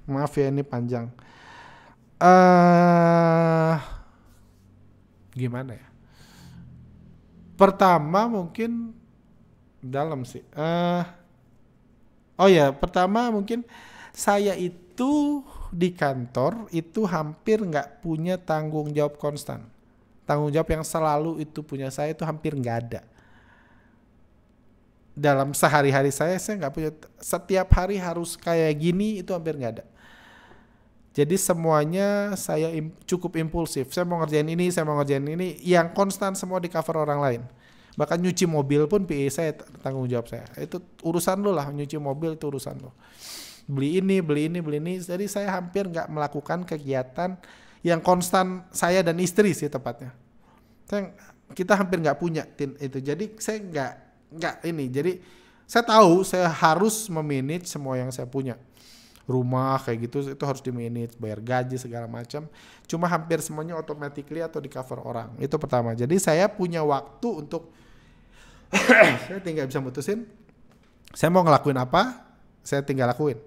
Maaf ya, ini panjang. Gimana ya? Pertama mungkin dalam sih. Pertama mungkin saya itu di kantor itu hampir nggak punya tanggung jawab konstan. Tanggung jawab yang selalu itu punya saya itu hampir nggak ada. Dalam sehari-hari saya nggak punya, setiap hari harus kayak gini, itu hampir nggak ada. Jadi semuanya saya cukup impulsif. Saya mau ngerjain ini, yang konstan semua di cover orang lain. Bahkan nyuci mobil pun PA saya tanggung jawab saya. Itu urusan lo lah, nyuci mobil itu urusan lo. Beli ini. Jadi saya hampir nggak melakukan kegiatan yang konstan, saya dan istri sih tepatnya. Kita hampir nggak punya itu. Jadi saya nggak ini. Jadi saya tahu saya harus memanage semua yang saya punya. Rumah kayak gitu itu harus di-manage, bayar gaji segala macam. Cuma hampir semuanya automatically atau di cover orang. Itu pertama. Jadi saya punya waktu untuk saya tinggal bisa mutusin saya mau ngelakuin apa, saya tinggal lakuin.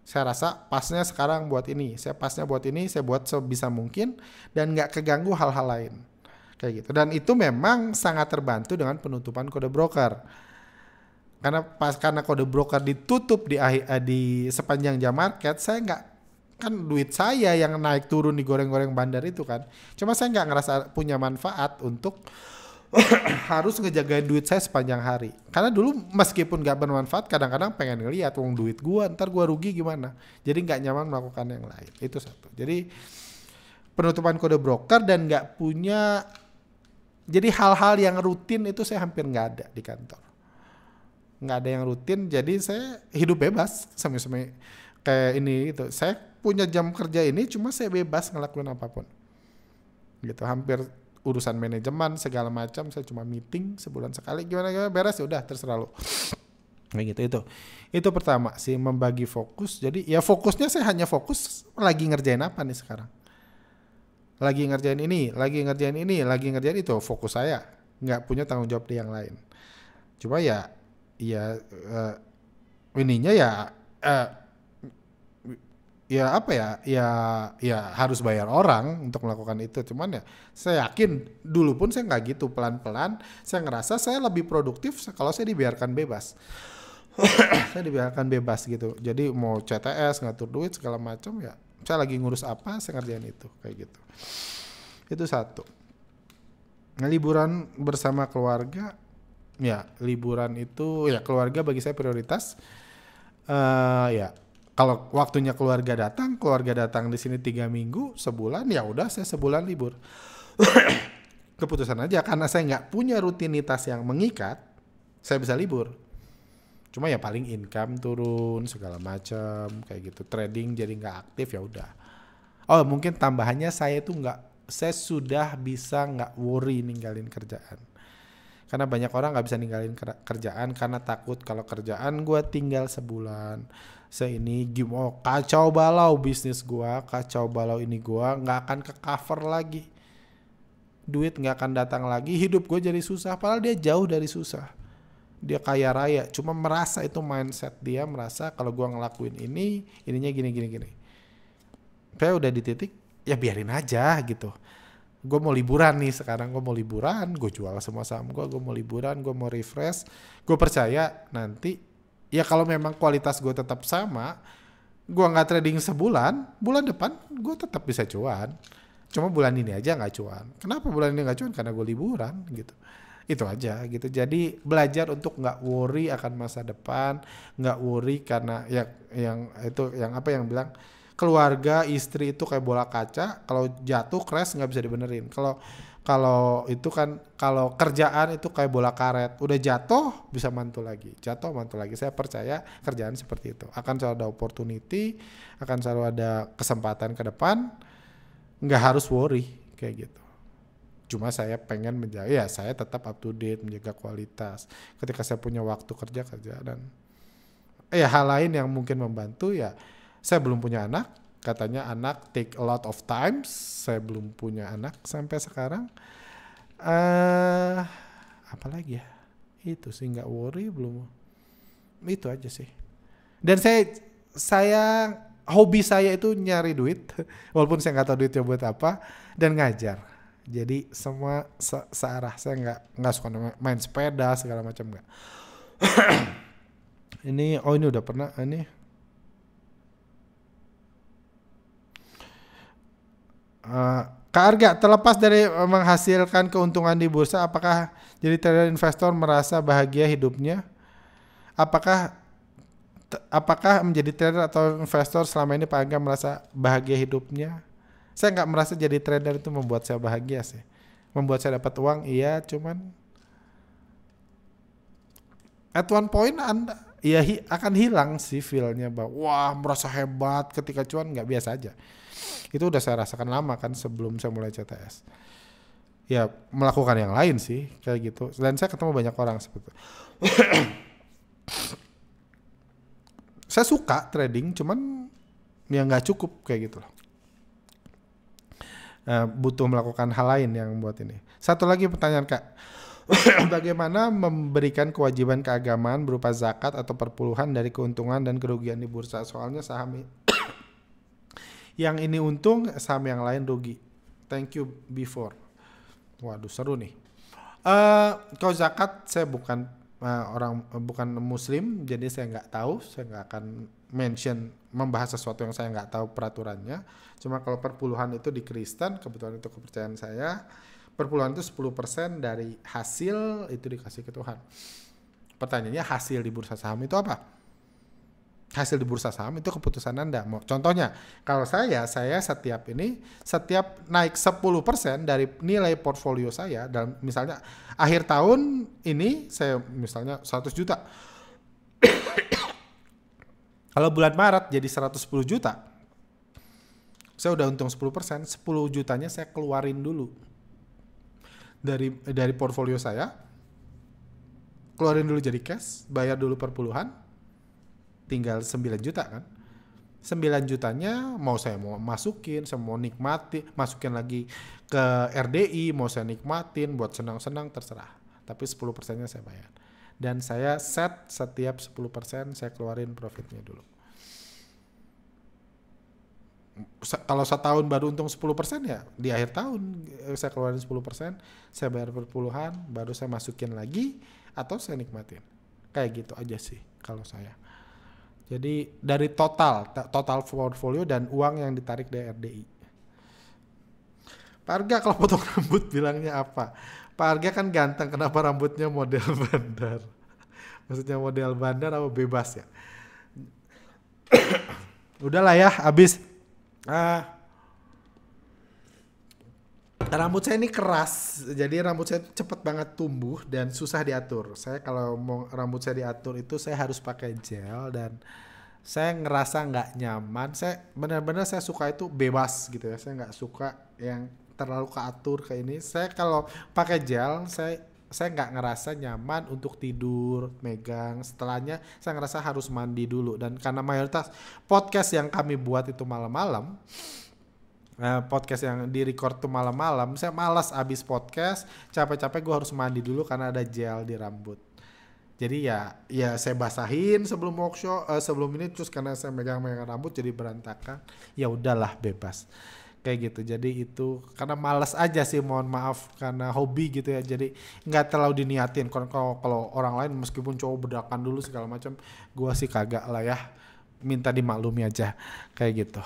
Saya rasa pasnya sekarang buat ini, saya pasnya buat ini, saya buat sebisa mungkin dan nggak keganggu hal-hal lain. Kayak gitu. Dan itu memang sangat terbantu dengan penutupan kode broker. Karena kode broker ditutup di sepanjang jam market, saya nggak, kan duit saya yang naik turun di goreng-goreng bandar itu kan. Cuma saya nggak ngerasa punya manfaat untuk harus ngejagain duit saya sepanjang hari. Karena dulu meskipun gak bermanfaat, kadang-kadang pengen ngeliat uang duit gua, ntar gua rugi gimana. Jadi gak nyaman melakukan yang lain. Itu satu. Jadi penutupan kode broker dan gak punya, jadi hal-hal yang rutin itu saya hampir gak ada di kantor. Gak ada yang rutin, jadi saya hidup bebas. Sampai kayak ini gitu. Saya punya jam kerja ini, cuma saya bebas ngelakuin apapun. Gitu, hampir urusan manajemen segala macam saya cuma meeting sebulan sekali, gimana beres ya udah terserah lo. Kayak gitu. Itu pertama sih, membagi fokus. Jadi ya fokusnya saya hanya fokus lagi ngerjain apa nih sekarang. Lagi ngerjain ini, lagi ngerjain itu, fokus saya. Nggak punya tanggung jawab di yang lain. Cuma ya ininya ya apa ya harus bayar orang untuk melakukan itu. Cuman ya saya yakin dulu pun saya nggak gitu, pelan-pelan saya ngerasa saya lebih produktif kalau saya dibiarkan bebas. Saya dibiarkan bebas gitu, jadi mau CTS, ngatur duit segala macam, ya saya lagi ngurus apa saya ngerjain itu, kayak gitu. Itu satu. Nah, liburan bersama keluarga, ya liburan itu ya keluarga bagi saya prioritas. Ya kalau waktunya keluarga datang di sini 3 minggu, sebulan, ya udah saya sebulan libur. Keputusan aja, karena saya nggak punya rutinitas yang mengikat, saya bisa libur. Cuma ya paling income turun segala macam kayak gitu, trading jadi nggak aktif, ya udah. Oh mungkin tambahannya saya sudah bisa nggak worry ninggalin kerjaan. Karena banyak orang nggak bisa ninggalin kerjaan karena takut kalau kerjaan gue tinggal sebulan, kacau balau bisnis gue, kacau balau ini gue, nggak akan ke cover lagi, duit nggak akan datang lagi, hidup gue jadi susah. Padahal dia jauh dari susah, dia kaya raya, cuma merasa itu mindset dia, merasa kalau gue ngelakuin ininya gini. Kayak udah di titik ya biarin aja gitu. Gue mau liburan nih sekarang, gue jual semua saham gue mau liburan, gue mau refresh. Gue percaya nanti ya kalau memang kualitas gue tetap sama, gue nggak trading sebulan, bulan depan gue tetap bisa cuan. Cuma bulan ini aja nggak cuan. Kenapa bulan ini nggak cuan? Karena gue liburan gitu. Itu aja gitu. Jadi belajar untuk nggak worry akan masa depan, nggak worry karena yang bilang keluarga, istri itu kayak bola kaca, kalau jatuh crash nggak bisa dibenerin. Kalau kerjaan itu kayak bola karet, udah jatuh bisa mantul lagi. Saya percaya kerjaan seperti itu. Akan selalu ada opportunity, akan selalu ada kesempatan ke depan. Nggak harus worry kayak gitu. Cuma saya pengen saya tetap up to date, menjaga kualitas. Ketika saya punya waktu kerja dan hal lain yang mungkin membantu ya. Saya belum punya anak, katanya anak take a lot of time. Saya belum punya anak sampai sekarang. Apa lagi ya? Itu sih, nggak worry belum. Itu aja sih. Dan saya hobi saya itu nyari duit, walaupun saya nggak tahu duitnya buat apa, dan ngajar. Jadi semua searah. Saya nggak suka main sepeda segala macam, nggak. ini udah pernah ini. Kak Arga, terlepas dari menghasilkan keuntungan di bursa, apakah jadi trader investor merasa bahagia hidupnya? Apakah menjadi trader atau investor selama ini Pak Arga merasa bahagia hidupnya? Saya nggak merasa jadi trader itu membuat saya bahagia sih. Membuat saya dapat uang, iya, cuman at one point akan hilang sih feel-nya bahwa wah merasa hebat ketika cuan, nggak, biasa aja. Itu udah saya rasakan lama kan sebelum saya mulai CTS. Ya melakukan yang lain sih kayak gitu. Dan saya ketemu banyak orang seperti itu. Saya suka trading, cuman ya nggak cukup kayak gitu loh. Butuh melakukan hal lain yang buat ini. Satu lagi pertanyaan Kak. Bagaimana memberikan kewajiban keagamaan berupa zakat atau perpuluhan dari keuntungan dan kerugian di bursa? Soalnya saham yang ini untung, saham yang lain rugi. Thank you before. Waduh, seru nih. Kalau zakat saya bukan bukan muslim, jadi saya nggak tahu. Saya nggak akan membahas sesuatu yang saya nggak tahu peraturannya. Cuma kalau perpuluhan itu di Kristen, kebetulan itu kepercayaan saya. Perpuluhan itu 10% dari hasil itu dikasih ke Tuhan. Pertanyaannya hasil di bursa saham itu apa? Hasil di bursa saham itu keputusan Anda. Contohnya, kalau saya setiap naik 10% dari nilai portfolio saya, dan misalnya akhir tahun ini saya misalnya 100 juta. Kalau bulan Maret jadi 110 juta, saya udah untung 10%, 10 jutanya saya keluarin dulu dari portfolio saya, keluarin dulu jadi cash, bayar dulu perpuluhan, tinggal 9 juta kan. 9 jutanya mau masukin, saya mau nikmati, masukin lagi ke RDI, mau saya nikmatin buat senang-senang terserah. Tapi 10%-nya saya bayar. Dan saya set setiap 10% saya keluarin profitnya dulu. Kalau setahun baru untung 10% ya di akhir tahun saya keluarin 10%, saya bayar perpuluhan, baru saya masukin lagi atau saya nikmatin. Kayak gitu aja sih kalau saya. Jadi dari total portfolio dan uang yang ditarik dari RDI. Pak Arga kalau potong rambut bilangnya apa? Pak Arga kan ganteng, kenapa rambutnya model bandar? Maksudnya model bandar atau bebas ya? Udahlah ya, habis. Rambut saya ini keras, jadi rambut saya cepet banget tumbuh dan susah diatur. Saya kalau mau rambut saya diatur itu saya harus pakai gel dan saya ngerasa nggak nyaman. Saya benar-benar saya suka itu bebas gitu ya. Saya nggak suka yang terlalu keatur kayak ini. Saya kalau pakai gel saya nggak ngerasa nyaman untuk tidur, megang. Setelahnya saya ngerasa harus mandi dulu. Dan karena mayoritas podcast yang kami buat itu malam-malam, podcast yang di record tuh malam-malam, saya malas abis podcast, capek-capek gue harus mandi dulu karena ada gel di rambut. Jadi ya saya basahin sebelum workshop, sebelum ini, terus karena saya megang-megang rambut jadi berantakan. Ya udahlah, bebas. Kayak gitu. Jadi itu karena malas aja sih, mohon maaf, karena hobi gitu ya. Jadi nggak terlalu diniatin. Kalau orang lain meskipun cowok bedakan dulu segala macam, gue sih kagak lah ya. Minta dimaklumi aja kayak gitu.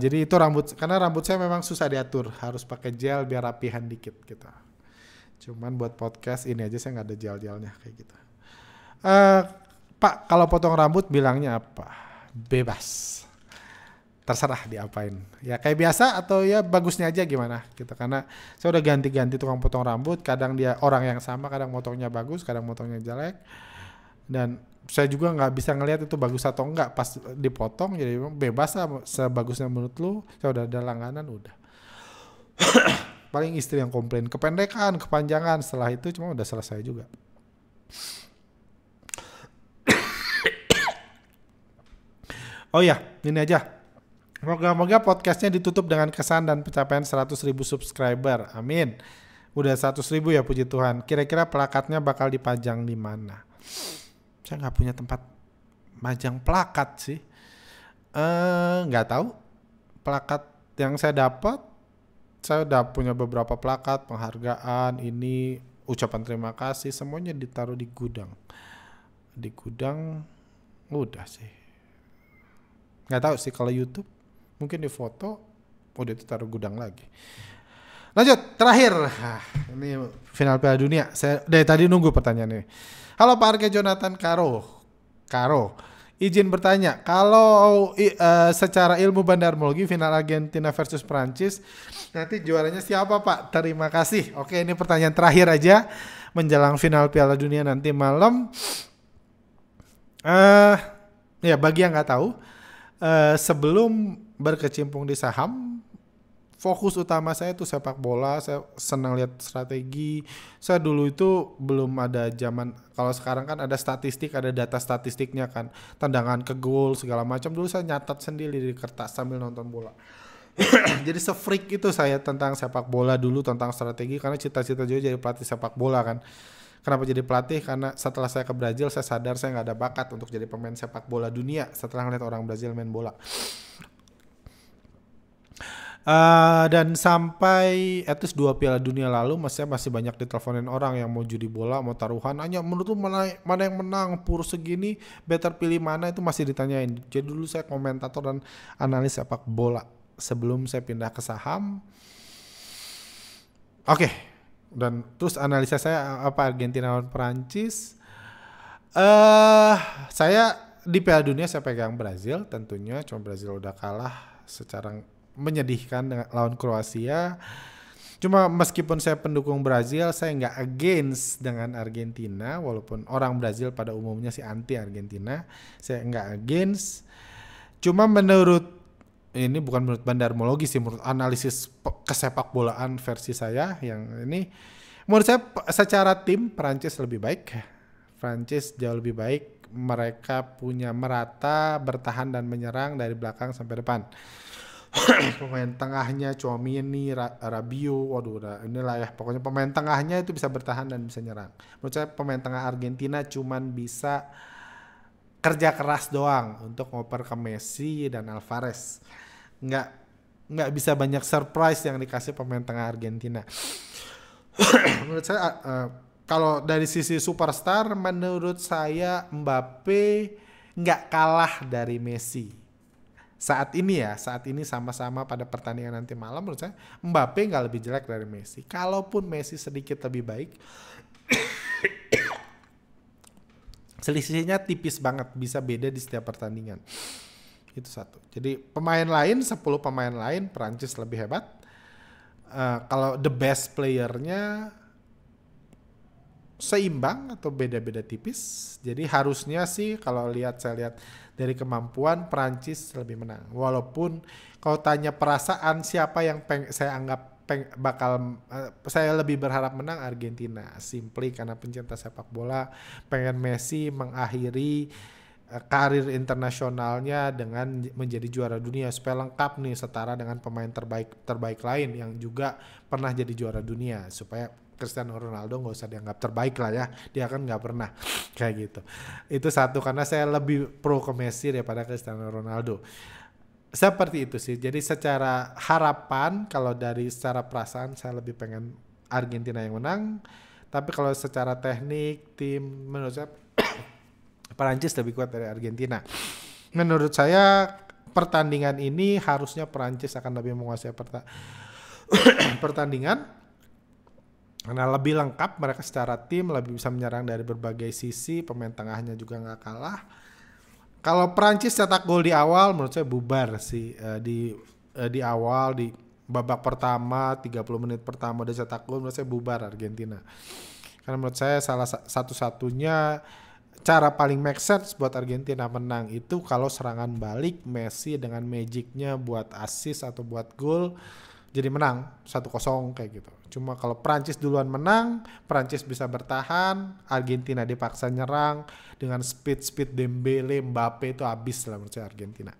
Jadi itu karena rambut saya memang susah diatur, harus pakai gel biar rapihan dikit gitu. Cuman buat podcast ini aja saya nggak ada gel-gelnya kayak gitu. Pak, kalau potong rambut bilangnya apa? Bebas. Terserah diapain. Ya kayak biasa atau ya bagusnya aja gimana gitu. Karena saya udah ganti-ganti tukang potong rambut. Kadang dia orang yang sama, kadang potongnya bagus, kadang potongnya jelek. Dan saya juga nggak bisa ngelihat itu bagus atau enggak pas dipotong. Jadi bebas lah, sebagusnya menurut lu. Saya udah ada langganan udah. Paling istri yang komplain kependekan, kepanjangan. Setelah itu cuma udah selesai juga. Oh ya, ini aja. Moga-moga podcastnya ditutup dengan kesan dan pencapaian 100.000 subscriber. Amin. Udah 100.000 ya, puji Tuhan. Kira-kira plakatnya bakal dipajang di mana? Saya nggak punya tempat majang plakat sih. Nggak tahu. Plakat yang saya dapat, saya udah punya beberapa plakat, penghargaan, ini ucapan terima kasih, semuanya ditaruh di gudang. Di gudang, udah sih. Nggak tahu sih kalau YouTube, mungkin di foto, udah itu taruh gudang lagi. Lanjut, terakhir. Ini final Piala Dunia. Saya dari tadi nunggu pertanyaan ini. Halo Pak Arga Jonathan Karo. Izin bertanya, kalau secara ilmu bandarmologi final Argentina versus Prancis, nanti juaranya siapa Pak? Terima kasih. Oke, ini pertanyaan terakhir aja menjelang final Piala Dunia nanti malam. Ya bagi yang nggak tahu, sebelum berkecimpung di saham, fokus utama saya itu sepak bola. Saya senang lihat strategi. Saya dulu itu belum ada zaman, kalau sekarang kan ada statistik, ada data statistiknya kan, tendangan ke gol segala macam. Dulu saya nyatat sendiri di kertas sambil nonton bola. Jadi se-freak itu saya tentang sepak bola dulu, tentang strategi, karena cita-cita juga jadi pelatih sepak bola kan. Kenapa jadi pelatih? Karena setelah saya ke Brazil, saya sadar saya nggak ada bakat untuk jadi pemain sepak bola dunia setelah ngeliat orang Brazil main bola. Dan sampai at least 2 Piala Dunia lalu masih banyak diteleponin orang yang mau judi bola, mau taruhan. Hanya menurut lu mana yang menang, pur segini, better pilih mana, itu masih ditanyain. Jadi dulu saya komentator dan analis sepak bola sebelum saya pindah ke saham. Oke. Dan terus analisa saya apa Argentina lawan Perancis? Saya di Piala Dunia saya pegang Brazil tentunya, cuma Brazil udah kalah secara menyedihkan dengan lawan Kroasia. Cuma meskipun saya pendukung Brazil, saya nggak against dengan Argentina, walaupun orang Brazil pada umumnya sih anti Argentina, saya nggak against. Cuma ini bukan menurut bandarmologi sih, menurut analisis kesepak bolaan versi saya yang ini, menurut saya secara tim Prancis lebih baik. Prancis jauh lebih baik, mereka punya merata bertahan dan menyerang dari belakang sampai depan. Pemain tengahnya Tchouaméni, Rabiot, waduh inilah ya, pokoknya pemain tengahnya itu bisa bertahan dan bisa nyerang. Menurut saya pemain tengah Argentina cuman bisa kerja keras doang untuk ngoper ke Messi dan Alvarez. Nggak bisa banyak surprise yang dikasih pemain tengah Argentina. Menurut saya kalau dari sisi superstar, menurut saya Mbappe nggak kalah dari Messi. Saat ini sama-sama pada pertandingan nanti malam, menurut saya Mbappe nggak lebih jelek dari Messi. Kalaupun Messi sedikit lebih baik, selisihnya tipis banget, bisa beda di setiap pertandingan. Itu satu. Jadi pemain lain, 10 pemain lain, Prancis lebih hebat. Kalau the best playernya seimbang atau beda-beda tipis. Jadi harusnya sih kalau saya lihat dari kemampuan Prancis lebih menang. Walaupun kalau tanya perasaan siapa yang saya anggap saya lebih berharap menang Argentina. Simply karena pencinta sepak bola, pengen Messi mengakhiri karir internasionalnya dengan menjadi juara dunia supaya lengkap nih setara dengan pemain terbaik lain yang juga pernah jadi juara dunia, supaya Cristiano Ronaldo nggak usah dianggap terbaik lah ya, dia kan nggak pernah kayak gitu. Itu satu, karena saya lebih pro ke Messi daripada Cristiano Ronaldo. Seperti itu sih. Jadi secara harapan, kalau dari secara perasaan saya lebih pengen Argentina yang menang. Tapi kalau secara teknik tim, menurut saya Perancis lebih kuat dari Argentina. Menurut saya pertandingan ini harusnya Perancis akan lebih menguasai pertandingan karena lebih lengkap mereka secara tim, lebih bisa menyerang dari berbagai sisi, pemain tengahnya juga nggak kalah. Kalau Perancis cetak gol di awal, menurut saya bubar sih di awal, di babak pertama 30 menit pertama udah cetak gol, menurut saya bubar Argentina. Karena menurut saya salah satu-satunya cara paling make sense buat Argentina menang itu kalau serangan balik Messi dengan magicnya buat assist atau buat gol, jadi menang 1-0 kayak gitu. Cuma kalau Prancis duluan menang, Prancis bisa bertahan, Argentina dipaksa nyerang dengan speed Dembele, Mbappe itu habis lah menurut saya Argentina.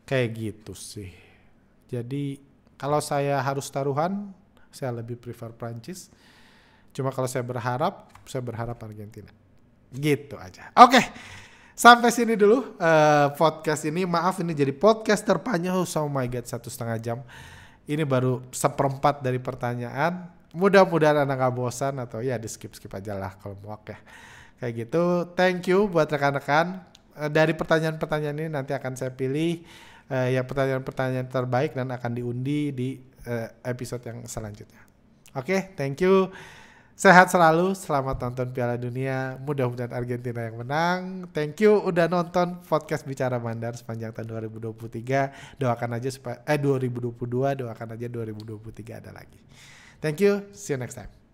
Kayak gitu sih. Jadi kalau saya harus taruhan, saya lebih prefer Prancis. Cuma kalau saya berharap Argentina. Gitu aja. Oke. Sampai sini dulu podcast ini. Maaf ini jadi podcast terpanjang. Oh my god, 1,5 jam. Ini baru 1/4 dari pertanyaan. Mudah-mudahan Anda gak bosan atau ya di skip aja lah kalau mau. Oke. Kayak gitu. Thank you buat rekan-rekan. Dari pertanyaan-pertanyaan ini nanti akan saya pilih ya pertanyaan-pertanyaan terbaik dan akan diundi di episode yang selanjutnya. Oke, thank you. Sehat selalu, selamat nonton Piala Dunia. Mudah-mudahan Argentina yang menang. Thank you udah nonton podcast Bicara Mandar sepanjang tahun 2023. Doakan aja 2022, doakan aja 2023 ada lagi. Thank you, see you next time.